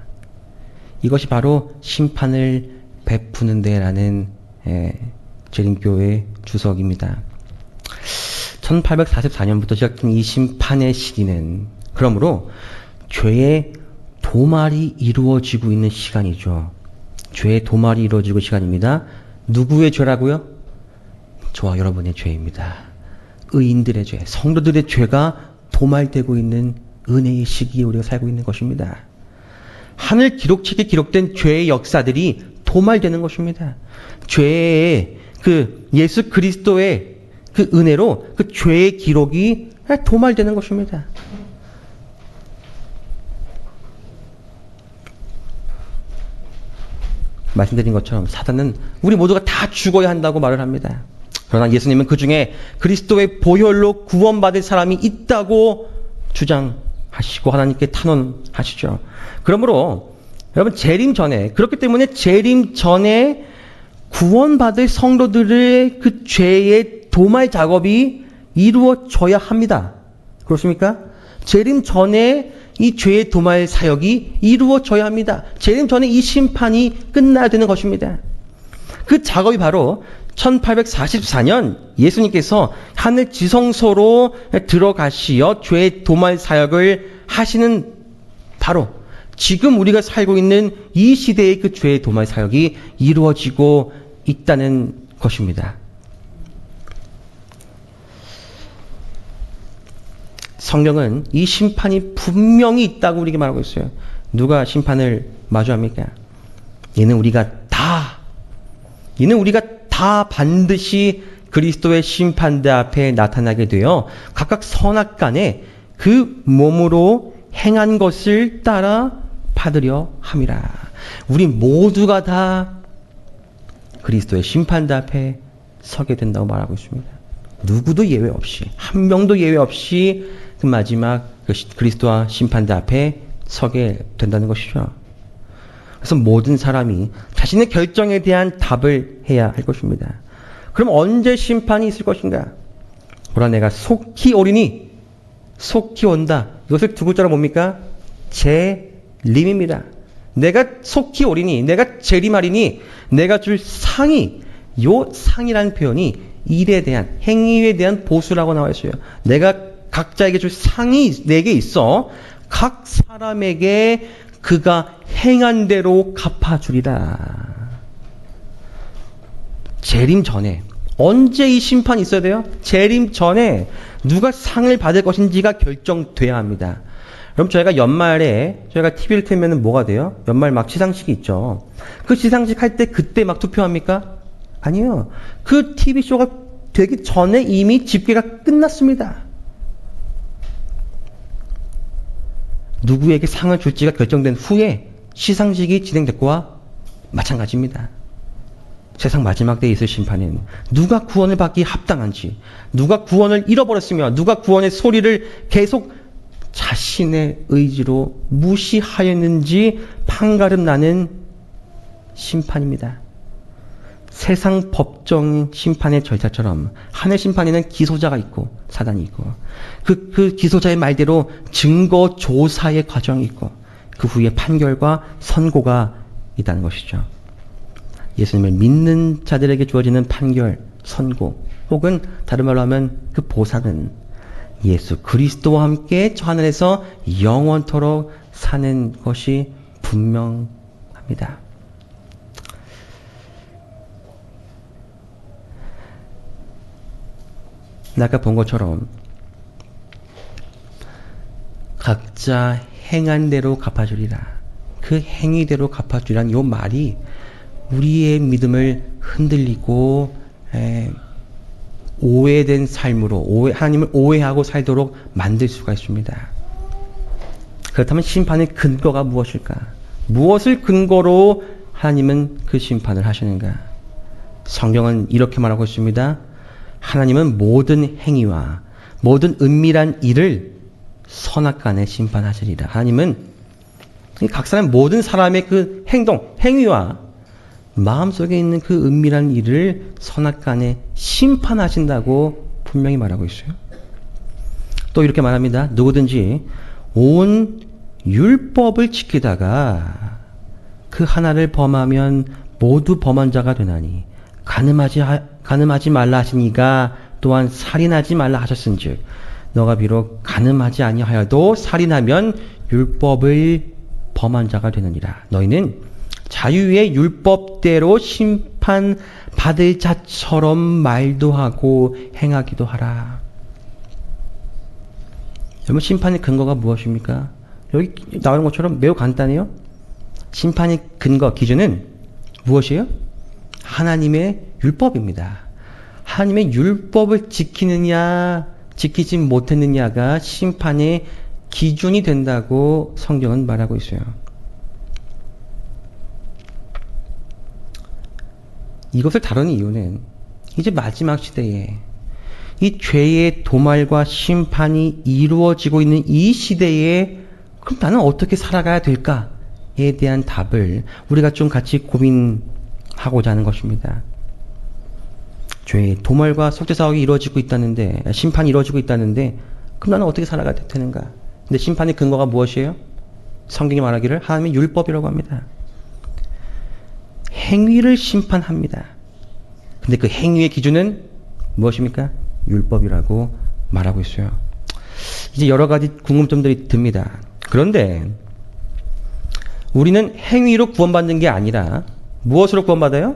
이것이 바로 심판을 베푸는 데라는 재림교의 주석입니다. 1844년부터 시작된 이 심판의 시기는 그러므로 죄의 도말이 이루어지고 있는 시간이죠. 죄의 도말이 이루어지고 시간입니다. 누구의 죄라고요? 저와 여러분의 죄입니다. 의인들의 죄, 성도들의 죄가 도말되고 있는 은혜의 시기에 우리가 살고 있는 것입니다. 하늘 기록책에 기록된 죄의 역사들이 도말되는 것입니다. 죄의 예수 그리스도의 그 은혜로 그 죄의 기록이 도말되는 것입니다. 말씀드린 것처럼 사단은 우리 모두가 다 죽어야 한다고 말을 합니다. 그러나 예수님은 그 중에 그리스도의 보혈로 구원받을 사람이 있다고 주장하시고 하나님께 탄원하시죠. 그러므로 여러분, 재림 전에, 그렇기 때문에 재림 전에 구원받을 성도들의 그 죄의 도말 작업이 이루어져야 합니다. 그렇습니까? 재림 전에 이 죄의 도말 사역이 이루어져야 합니다. 재림 전에 이 심판이 끝나야 되는 것입니다. 그 작업이 바로 1844년 예수님께서 하늘 지성소로 들어가시어 죄의 도말 사역을 하시는 바로 지금 우리가 살고 있는 이 시대의 그 죄의 도말 사역이 이루어지고 있다는 것입니다. 성경은 이 심판이 분명히 있다고 우리에게 말하고 있어요. 누가 심판을 마주합니까? 얘는 우리가 다 반드시 그리스도의 심판대 앞에 나타나게 되어 각각 선악간에 그 몸으로 행한 것을 따라 받으려 함이라. 우리 모두가 다 그리스도의 심판대 앞에 서게 된다고 말하고 있습니다. 누구도 예외 없이, 한 명도 예외 없이 그 마지막 그리스도와 심판대 앞에 서게 된다는 것이죠. 그래서 모든 사람이 자신의 결정에 대한 답을 해야 할 것입니다. 그럼 언제 심판이 있을 것인가? 보라, 내가 속히 오리니, 속히 온다. 이것을 두 글자로 뭡니까? 재림입니다. 내가 속히 오리니, 내가 재림하리니, 내가 줄 상이, 요 상이라는 표현이 일에 대한, 행위에 대한 보수라고 나와 있어요. 내가 각자에게 줄 상이 내게 있어 각 사람에게 그가 행한 대로 갚아주리라. 재림 전에, 언제 이 심판이 있어야 돼요? 재림 전에 누가 상을 받을 것인지가 결정돼야 합니다. 그럼 저희가 연말에 저희가 TV를 틀면 뭐가 돼요? 연말 막 시상식이 있죠. 그 시상식 할 때 그때 막 투표합니까? 아니요. 그 TV쇼가 되기 전에 이미 집계가 끝났습니다. 누구에게 상을 줄지가 결정된 후에 시상식이 진행됐고와 마찬가지입니다. 세상 마지막 때에 있을 심판은 누가 구원을 받기 합당한지, 누가 구원을 잃어버렸으며 누가 구원의 소리를 계속 자신의 의지로 무시하였는지 판가름 나는 심판입니다. 세상 법정 심판의 절차처럼 하늘 심판에는 기소자가 있고 사단이 있고 그 기소자의 말대로 증거 조사의 과정이 있고 그 후에 판결과 선고가 있다는 것이죠. 예수님을 믿는 자들에게 주어지는 판결, 선고 혹은 다른 말로 하면 그 보상은 예수 그리스도와 함께 저 하늘에서 영원토록 사는 것이 분명합니다. 아까 본 것처럼 각자 행한 대로 갚아주리라. 그 행위대로 갚아주리라는 이 말이 우리의 믿음을 흔들리고 오해된 삶으로 하나님을 오해하고 살도록 만들 수가 있습니다. 그렇다면 심판의 근거가 무엇일까? 무엇을 근거로 하나님은 그 심판을 하시는가? 성경은 이렇게 말하고 있습니다. 하나님은 모든 행위와 모든 은밀한 일을 선악간에 심판하시리라. 하나님은 각 사람 모든 사람의 그 행동, 행위와 마음속에 있는 그 은밀한 일을 선악간에 심판하신다고 분명히 말하고 있어요. 또 이렇게 말합니다. 누구든지 온 율법을 지키다가 그 하나를 범하면 모두 범한 자가 되나니 가늠하지 말라 하시니가 또한 살인하지 말라 하셨은즉 너가 비록 가늠하지 아니하여도 살인하면 율법을 범한 자가 되느니라. 너희는 자유의 율법대로 심판받을 자처럼 말도 하고 행하기도 하라. 여러분, 심판의 근거가 무엇입니까? 여기 나오는 것처럼 매우 간단해요. 심판의 근거, 기준은 무엇이에요? 하나님의 율법입니다. 하나님의 율법을 지키느냐 지키지 못했느냐가 심판의 기준이 된다고 성경은 말하고 있어요. 이것을 다루는 이유는 이제 마지막 시대에 이 죄의 도말과 심판이 이루어지고 있는 이 시대에 그럼 나는 어떻게 살아가야 될까에 대한 답을 우리가 좀 같이 고민하고자 하는 것입니다. 죄의 도말과 속죄사역이 이루어지고 있다는데, 심판이 이루어지고 있다는데 그럼 나는 어떻게 살아가야 되는가? 근데 심판의 근거가 무엇이에요? 성경이 말하기를 하나님의 율법이라고 합니다. 행위를 심판합니다. 근데 그 행위의 기준은 무엇입니까? 율법이라고 말하고 있어요. 이제 여러 가지 궁금점들이 듭니다. 그런데 우리는 행위로 구원받는 게 아니라 무엇으로 구원받아요?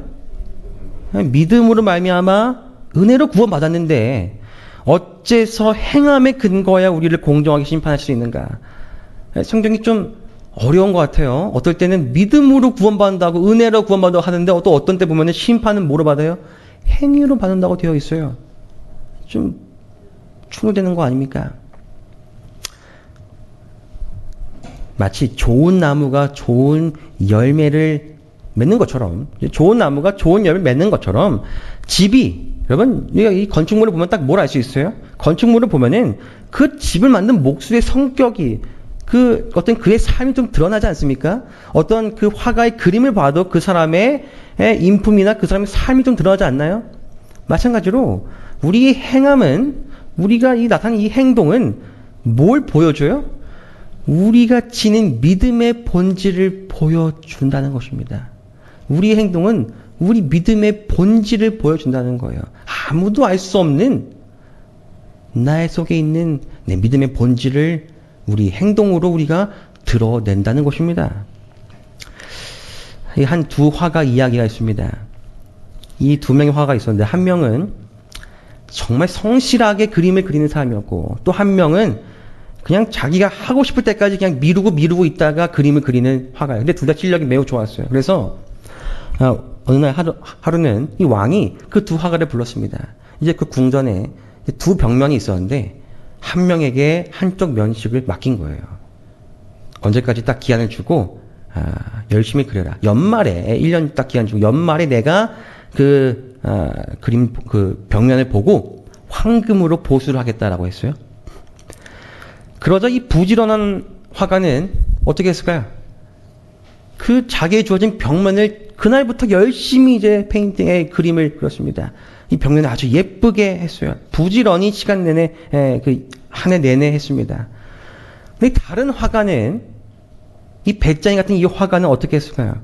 믿음으로 말미암아 은혜로 구원받았는데 어째서 행함에 근거해야 우리를 공정하게 심판할 수 있는가? 성경이 좀 어려운 것 같아요. 어떨 때는 믿음으로 구원받는다고, 은혜로 구원받는다고 하는데, 또 어떤 때 보면 심판은 뭐로 받아요? 행위로 받는다고 되어 있어요. 좀 충돌되는 거 아닙니까? 마치 좋은 나무가 좋은 열매를 맺는 것처럼, 좋은 나무가 좋은 열매를 맺는 것처럼, 집이, 여러분, 우리가 이 건축물을 보면 딱 뭘 알 수 있어요? 건축물을 보면은 그 집을 만든 목수의 성격이, 어떤 그의 삶이 좀 드러나지 않습니까? 어떤 그 화가의 그림을 봐도 그 사람의 인품이나 그 사람의 삶이 좀 드러나지 않나요? 마찬가지로, 우리의 행함은, 우리가 나타낸 이 행동은 뭘 보여줘요? 우리가 지닌 믿음의 본질을 보여준다는 것입니다. 우리의 행동은 우리 믿음의 본질을 보여준다는 거예요. 아무도 알 수 없는 나의 속에 있는 내 믿음의 본질을 우리 행동으로 우리가 드러낸다는 것입니다. 한 두 화가 이야기가 있습니다. 이 두 명의 화가가 있었는데, 한 명은 정말 성실하게 그림을 그리는 사람이었고, 또 한 명은 그냥 자기가 하고 싶을 때까지 그냥 미루고 있다가 그림을 그리는 화가예요. 근데 둘 다 실력이 매우 좋았어요. 그래서 어느 날 하루는 이 왕이 그 두 화가를 불렀습니다. 이제 그 궁전에 두 벽면이 있었는데 한 명에게 한쪽 면식을 맡긴 거예요. 언제까지 딱 기한을 주고 열심히 그려라. 연말에 1년 딱 기한 주고 연말에 내가 그림 그 벽면을 보고 황금으로 보수를 하겠다라고 했어요. 그러자 이 부지런한 화가는 어떻게 했을까요? 그 자기에 주어진 벽면을 그날부터 열심히 이제 페인팅에 그림을 그렸습니다. 이 벽면을 아주 예쁘게 했어요. 부지런히 시간 내내 한 해 내내 했습니다. 근데 다른 화가는, 이 배짱이 같은 이 화가는 어떻게 했을까요?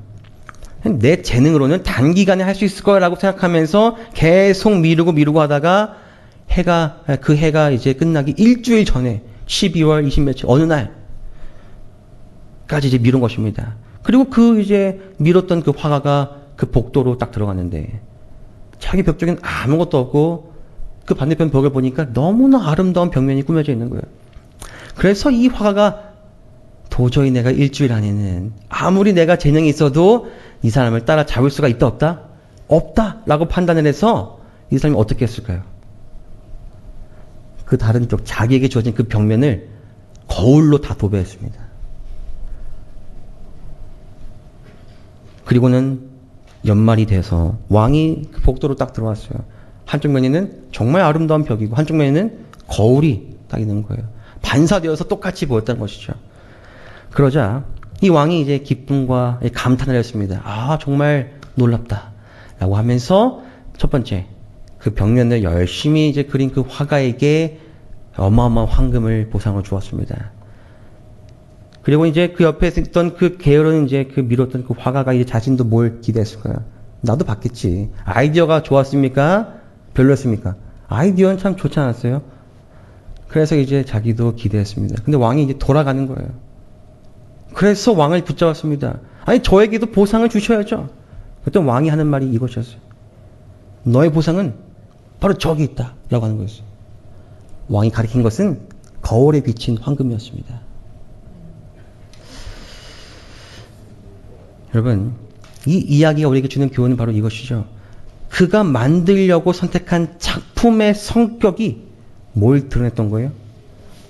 내 재능으로는 단기간에 할 수 있을 거라고 생각하면서 계속 미루고 하다가 그 해가 이제 끝나기 일주일 전에 12월 20며칠 어느 날까지 이제 미룬 것입니다. 그리고 이제 미뤘던 그 화가가 그 복도로 딱 들어갔는데 자기 벽 쪽엔 아무것도 없고 그 반대편 벽을 보니까 너무나 아름다운 벽면이 꾸며져 있는 거예요. 그래서 이 화가가 도저히 내가 일주일 안에는 아무리 내가 재능이 있어도 이 사람을 따라잡을 수가 있다 없다? 없다라고 판단을 해서 이 사람이 어떻게 했을까요? 그 다른 쪽 자기에게 주어진 그 벽면을 거울로 다 도배했습니다. 그리고는 연말이 돼서 왕이 그 복도로 딱 들어왔어요. 한쪽 면에는 정말 아름다운 벽이고 한쪽 면에는 거울이 딱 있는 거예요. 반사되어서 똑같이 보였다는 것이죠. 그러자 이 왕이 이제 기쁨과 감탄을 했습니다. 아, 정말 놀랍다 라고 하면서 첫 번째, 그 벽면을 열심히 이제 그린 그 화가에게 어마어마한 황금을 보상을 주었습니다. 그리고 이제 그 옆에 있던 그 게으른 이제 그 미뤘던 그 화가가 이제 자신도 뭘 기대했을까요? 나도 받겠지. 아이디어가 좋았습니까? 별로였습니까? 아이디어는 참 좋지 않았어요? 그래서 이제 자기도 기대했습니다. 근데 왕이 이제 돌아가는 거예요. 그래서 왕을 붙잡았습니다. 아니, 저에게도 보상을 주셔야죠. 그랬더니 왕이 하는 말이 이것이었어요. 너의 보상은 바로 저기 있다 라고 하는 거였어요. 왕이 가리킨 것은 거울에 비친 황금이었습니다. 여러분, 이 이야기가 우리에게 주는 교훈은 바로 이것이죠. 그가 만들려고 선택한 작품의 성격이 뭘 드러냈던 거예요?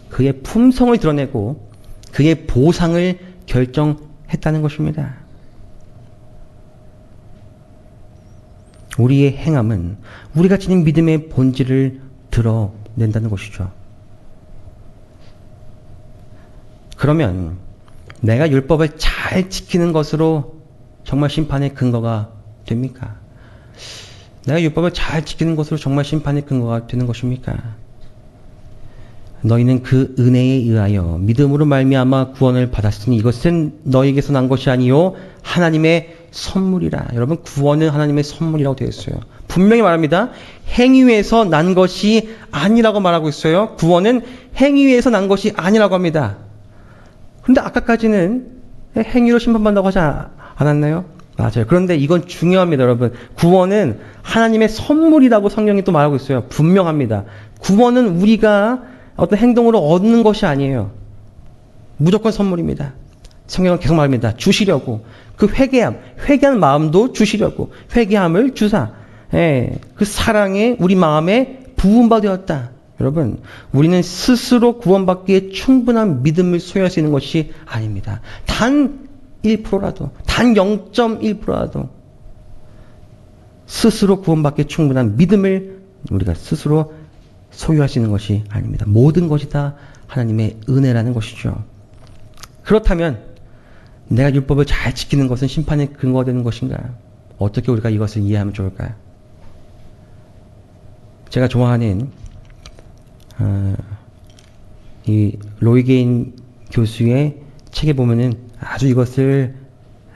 그의 품성을 드러내고 그의 보상을 결정했다는 것입니다. 우리의 행함은 우리가 지닌 믿음의 본질을 드러낸다는 것이죠. 그러면 내가 율법을 잘 지키는 것으로 정말 심판의 근거가 됩니까? 내가 율법을 잘 지키는 것으로 정말 심판의 근거가 되는 것입니까? 너희는 그 은혜에 의하여 믿음으로 말미암아 구원을 받았으니 이것은 너희에게서 난 것이 아니요 하나님의 선물이라. 여러분, 구원은 하나님의 선물이라고 되어 있어요. 분명히 말합니다. 행위에서 난 것이 아니라고 말하고 있어요. 구원은 행위에서 난 것이 아니라고 합니다. 그런데 아까까지는 행위로 심판받는다고 하지 않았나요? 맞아요. 그런데 이건 중요합니다, 여러분. 구원은 하나님의 선물이라고 성경이 또 말하고 있어요. 분명합니다. 구원은 우리가 어떤 행동으로 얻는 것이 아니에요. 무조건 선물입니다. 성경은 계속 말합니다. 주시려고. 그 회개한 마음도 주시려고. 회개함을 주사. 예, 그 사랑에 우리 마음에 부음바 되었다. 여러분, 우리는 스스로 구원받기에 충분한 믿음을 소유할 수 있는 것이 아닙니다. 단 1%라도, 단 0.1%라도 스스로 구원받기에 충분한 믿음을 우리가 스스로 소유할 수 있는 것이 아닙니다. 모든 것이 다 하나님의 은혜라는 것이죠. 그렇다면 내가 율법을 잘 지키는 것은 심판의 근거가 되는 것인가? 어떻게 우리가 이것을 이해하면 좋을까요? 제가 좋아하는 이 로이게인 교수의 책에 보면은 아주 이것을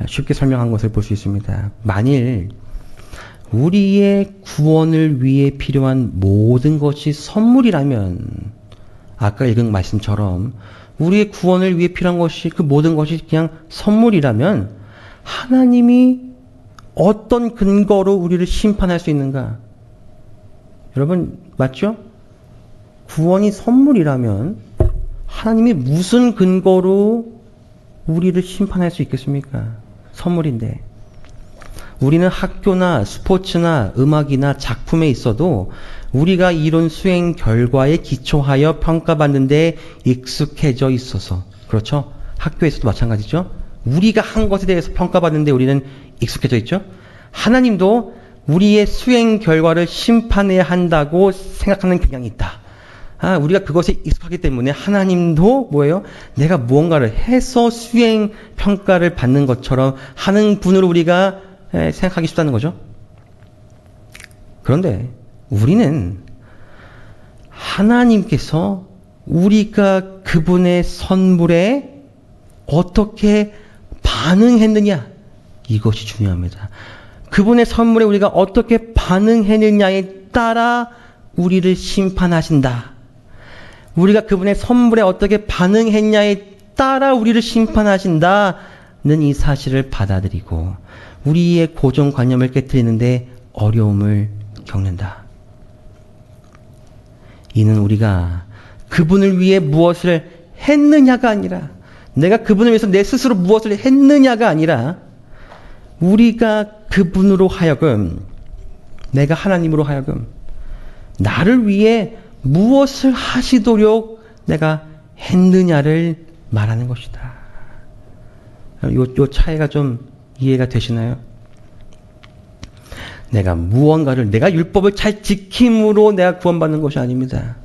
쉽게 설명한 것을 볼 수 있습니다. 만일 우리의 구원을 위해 필요한 모든 것이 선물이라면, 아까 읽은 말씀처럼 우리의 구원을 위해 필요한 것이, 그 모든 것이 그냥 선물이라면 하나님이 어떤 근거로 우리를 심판할 수 있는가? 여러분, 맞죠? 구원이 선물이라면 하나님이 무슨 근거로 우리를 심판할 수 있겠습니까? 선물인데. 우리는 학교나 스포츠나 음악이나 작품에 있어도 우리가 이룬 수행 결과에 기초하여 평가받는 데 익숙해져 있어서, 그렇죠? 학교에서도 마찬가지죠? 우리가 한 것에 대해서 평가받는 데 우리는 익숙해져 있죠? 하나님도 우리의 수행 결과를 심판해야 한다고 생각하는 경향이 있다. 우리가 그것에 익숙하기 때문에 하나님도 뭐예요? 내가 무언가를 해서 수행 평가를 받는 것처럼 하는 분으로 우리가 생각하기 쉽다는 거죠. 그런데 우리는 하나님께서 우리가 그분의 선물에 어떻게 반응했느냐, 이것이 중요합니다. 그분의 선물에 우리가 어떻게 반응했느냐에 따라 우리를 심판하신다. 우리가 그분의 선물에 어떻게 반응했냐에 따라 우리를 심판하신다는 이 사실을 받아들이고 우리의 고정관념을 깨트리는데 어려움을 겪는다. 이는 우리가 그분을 위해 무엇을 했느냐가 아니라, 내가 그분을 위해서 내 스스로 무엇을 했느냐가 아니라, 우리가 그분으로 하여금, 내가 하나님으로 하여금 나를 위해 무엇을 하시도록 내가 했느냐를 말하는 것이다. 요 차이가 좀 이해가 되시나요? 내가 무언가를, 내가 율법을 잘 지킴으로 내가 구원받는 것이 아닙니다.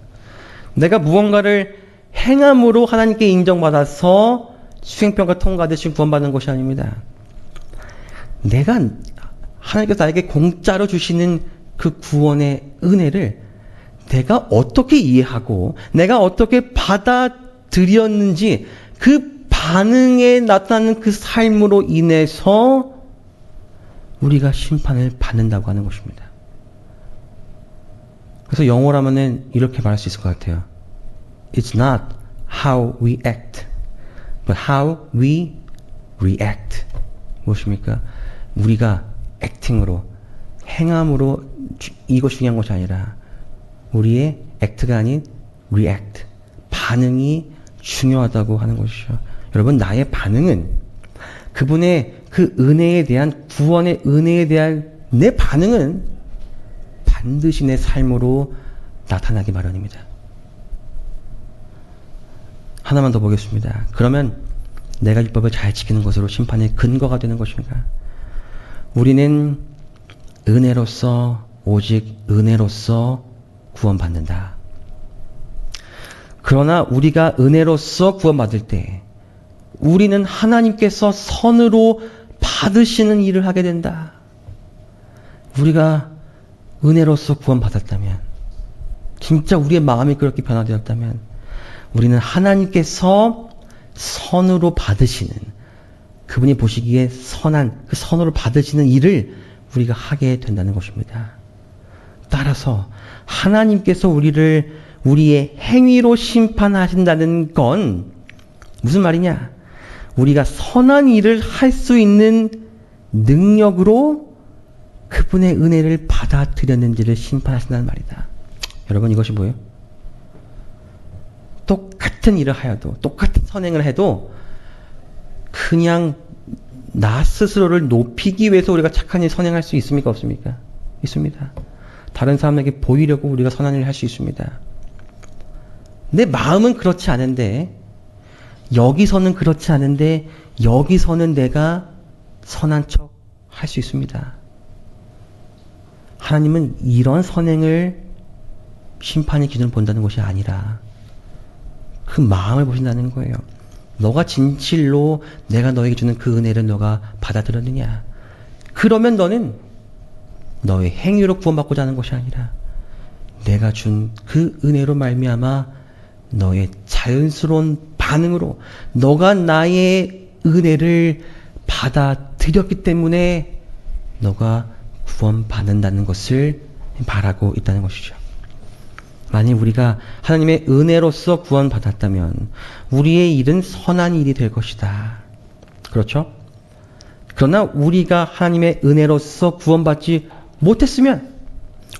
내가 무언가를 행함으로 하나님께 인정받아서 수행평가 통과되시 구원받는 것이 아닙니다. 내가, 하나님께서 나에게 공짜로 주시는 그 구원의 은혜를 내가 어떻게 이해하고 내가 어떻게 받아들였는지, 그 반응에 나타나는 그 삶으로 인해서 우리가 심판을 받는다고 하는 것입니다. 그래서 영어라면은 이렇게 말할 수 있을 것 같아요. It's not how we act, but how we react. 무엇입니까? 우리가 acting으로, 행함으로 이것이 중요한 것이 아니라 우리의 act가 아닌 react, 반응이 중요하다고 하는 것이죠. 여러분, 나의 반응은 그분의 그 은혜에 대한, 구원의 은혜에 대한 내 반응은 반드시 내 삶으로 나타나기 마련입니다. 하나만 더 보겠습니다. 그러면 내가 율법을 잘 지키는 것으로 심판의 근거가 되는 것인가? 우리는 은혜로서, 오직 은혜로서 구원받는다. 그러나 우리가 은혜로서 구원받을 때 우리는 하나님께서 선으로 받으시는 일을 하게 된다. 우리가 은혜로서 구원받았다면, 진짜 우리의 마음이 그렇게 변화되었다면 우리는 하나님께서 선으로 받으시는, 그분이 보시기에 선한 그 선으로 받으시는 일을 우리가 하게 된다는 것입니다. 따라서 하나님께서 우리를 우리의 행위로 심판하신다는 건 무슨 말이냐? 우리가 선한 일을 할 수 있는 능력으로 그분의 은혜를 받아들였는지를 심판하신다는 말이다. 여러분, 이것이 뭐예요? 똑같은 일을 하여도, 똑같은 선행을 해도 그냥 나 스스로를 높이기 위해서 우리가 착한 일 선행할 수 있습니까? 없습니까? 있습니다. 다른 사람에게 보이려고 우리가 선한 일을 할 수 있습니다. 내 마음은 그렇지 않은데, 여기서는 그렇지 않은데, 여기서는 내가 선한 척 할 수 있습니다. 하나님은 이런 선행을 심판의 기준으로 본다는 것이 아니라 그 마음을 보신다는 거예요. 너가 진실로 내가 너에게 주는 그 은혜를 너가 받아들였느냐? 그러면 너는 너의 행위로 구원받고자 하는 것이 아니라 내가 준 그 은혜로 말미암아 너의 자연스러운 반응으로 너가 나의 은혜를 받아들였기 때문에 너가 구원받는다는 것을 바라고 있다는 것이죠. 만약 우리가 하나님의 은혜로서 구원받았다면 우리의 일은 선한 일이 될 것이다. 그렇죠? 그러나 우리가 하나님의 은혜로서 구원받지 못했으면,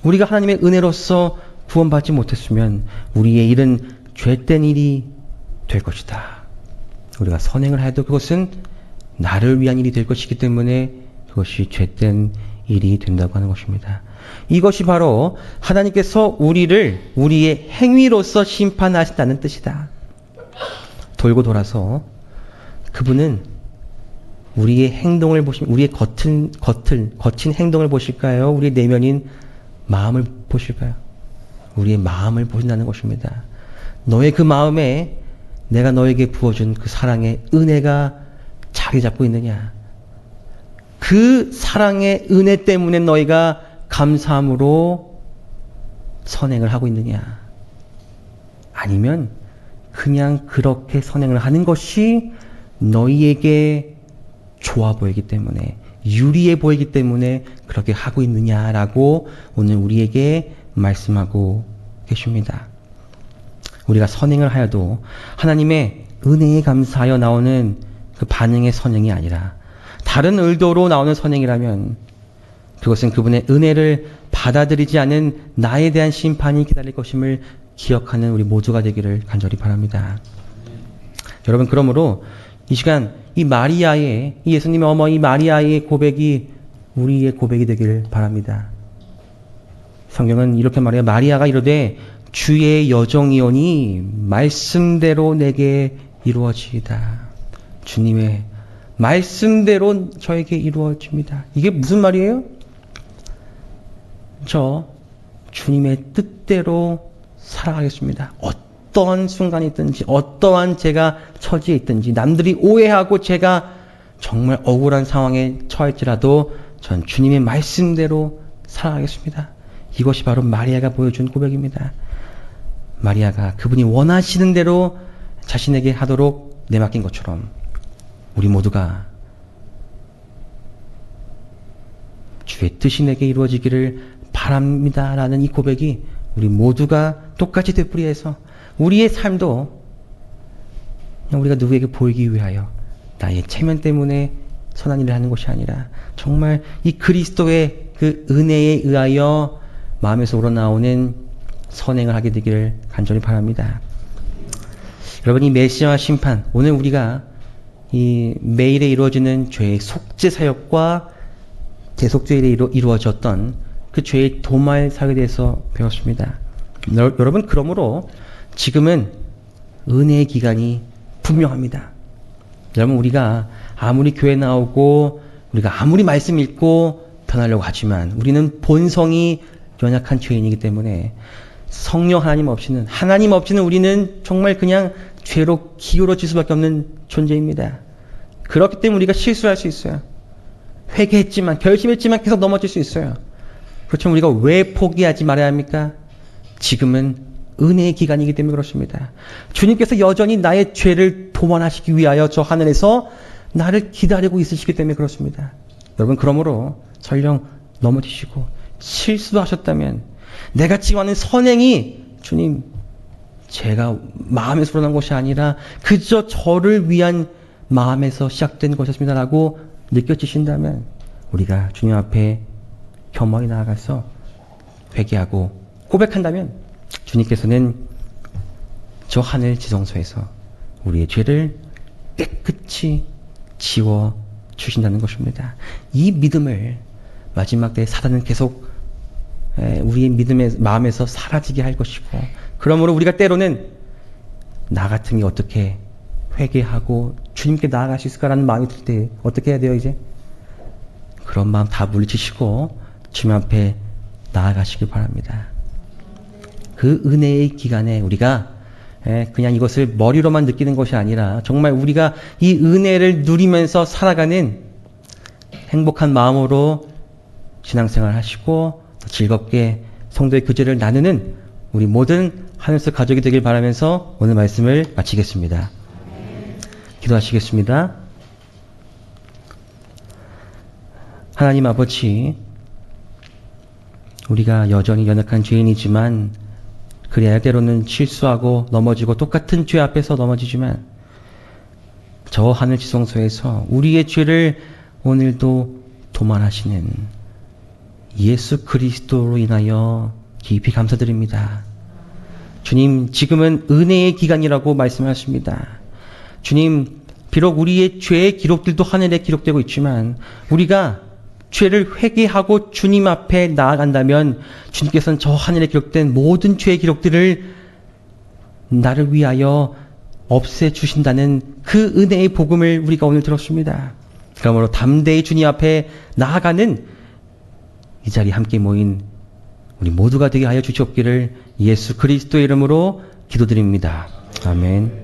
우리가 하나님의 은혜로서 구원받지 못했으면 우리의 일은 죄된 일이 될 것이다. 우리가 선행을 해도 그것은 나를 위한 일이 될 것이기 때문에 그것이 죄된 일이 된다고 하는 것입니다. 이것이 바로 하나님께서 우리를 우리의 행위로서 심판하신다는 뜻이다. 돌고 돌아서 그분은 우리의 행동을 보시면, 우리의 거친 행동을 보실까요? 우리의 내면인 마음을 보실까요? 우리의 마음을 보신다는 것입니다. 너의 그 마음에 내가 너에게 부어준 그 사랑의 은혜가 자리 잡고 있느냐? 그 사랑의 은혜 때문에 너희가 감사함으로 선행을 하고 있느냐? 아니면 그냥 그렇게 선행을 하는 것이 너희에게 좋아 보이기 때문에, 유리해 보이기 때문에 그렇게 하고 있느냐라고 오늘 우리에게 말씀하고 계십니다. 우리가 선행을 하여도 하나님의 은혜에 감사하여 나오는 그 반응의 선행이 아니라 다른 의도로 나오는 선행이라면 그것은 그분의 은혜를 받아들이지 않은 나에 대한 심판이 기다릴 것임을 기억하는 우리 모두가 되기를 간절히 바랍니다. 여러분, 그러므로 이 시간 이 마리아의, 이 예수님의 어머 이 마리아의 고백이 우리의 고백이 되기를 바랍니다. 성경은 이렇게 말해요. 마리아가 이르되 주의 여종이오니 말씀대로 내게 이루어지이다. 주님의 말씀대로 저에게 이루어집니다. 이게 무슨 말이에요? 저 주님의 뜻대로 살아가겠습니다. 어떠한 순간이 있든지, 어떠한 제가 처지에 있든지, 남들이 오해하고 제가 정말 억울한 상황에 처할지라도 전 주님의 말씀대로 살아가겠습니다. 이것이 바로 마리아가 보여준 고백입니다. 마리아가 그분이 원하시는 대로 자신에게 하도록 내맡긴 것처럼 우리 모두가 주의 뜻이 내게 이루어지기를 바랍니다라는 이 고백이 우리 모두가 똑같이 되풀이해서 우리의 삶도 그냥 우리가 누구에게 보이기 위하여 나의 체면 때문에 선한 일을 하는 것이 아니라 정말 이 그리스도의 그 은혜에 의하여 마음에서 우러나오는 선행을 하게 되기를 간절히 바랍니다. 여러분, 이 메시아와 심판, 오늘 우리가 이 매일에 이루어지는 죄의 속죄 사역과 대속죄일에 이루어졌던 그 죄의 도말 사역에 대해서 배웠습니다. 여러분, 그러므로 지금은 은혜의 기간이 분명합니다. 여러분, 우리가 아무리 교회 나오고 우리가 아무리 말씀 읽고 변하려고 하지만 우리는 본성이 연약한 죄인이기 때문에 성령 하나님 없이는 우리는 정말 그냥 죄로 기울어질 수밖에 없는 존재입니다. 그렇기 때문에 우리가 실수할 수 있어요. 회개했지만, 결심했지만 계속 넘어질 수 있어요. 그렇지만 우리가 왜 포기하지 말아야 합니까? 지금은 은혜의 기간이기 때문에 그렇습니다. 주님께서 여전히 나의 죄를 도만하시기 위하여 저 하늘에서 나를 기다리고 있으시기 때문에 그렇습니다. 여러분, 그러므로 설령 넘어지시고 실수도 하셨다면 내가 지금 하는 선행이 주님, 제가 마음에서 우러난 것이 아니라 그저 저를 위한 마음에서 시작된 것이었습니다라고 느껴지신다면 우리가 주님 앞에 겸허히 나아가서 회개하고 고백한다면 주님께서는 저 하늘 지성소에서 우리의 죄를 깨끗이 지워 주신다는 것입니다. 이 믿음을 마지막 때에 사단은 계속 우리의 믿음의 마음에서 사라지게 할 것이고, 그러므로 우리가 때로는 나 같은 게 어떻게 회개하고 주님께 나아갈 수 있을까라는 마음이 들 때 어떻게 해야 돼요? 이제 그런 마음 다 물리치시고 주님 앞에 나아가시길 바랍니다. 그 은혜의 기간에 우리가 그냥 이것을 머리로만 느끼는 것이 아니라 정말 우리가 이 은혜를 누리면서 살아가는 행복한 마음으로 신앙생활 하시고 즐겁게 성도의 교제를 나누는 우리 모든 하늘서 가족이 되길 바라면서 오늘 말씀을 마치겠습니다. 기도하시겠습니다. 하나님 아버지, 우리가 여전히 연약한 죄인이지만 그래야 때로는 실수하고 넘어지고 똑같은 죄 앞에서 넘어지지만 저 하늘 지성소에서 우리의 죄를 오늘도 도말하시는 예수 그리스도로 인하여 깊이 감사드립니다. 주님, 지금은 은혜의 기간이라고 말씀하십니다. 주님, 비록 우리의 죄의 기록들도 하늘에 기록되고 있지만 우리가 죄를 회개하고 주님 앞에 나아간다면 주님께서는 저 하늘에 기록된 모든 죄의 기록들을 나를 위하여 없애주신다는 그 은혜의 복음을 우리가 오늘 들었습니다. 그러므로 담대히 주님 앞에 나아가는 이 자리에 함께 모인 우리 모두가 되게 하여 주시옵기를 예수 그리스도의 이름으로 기도드립니다. 아멘.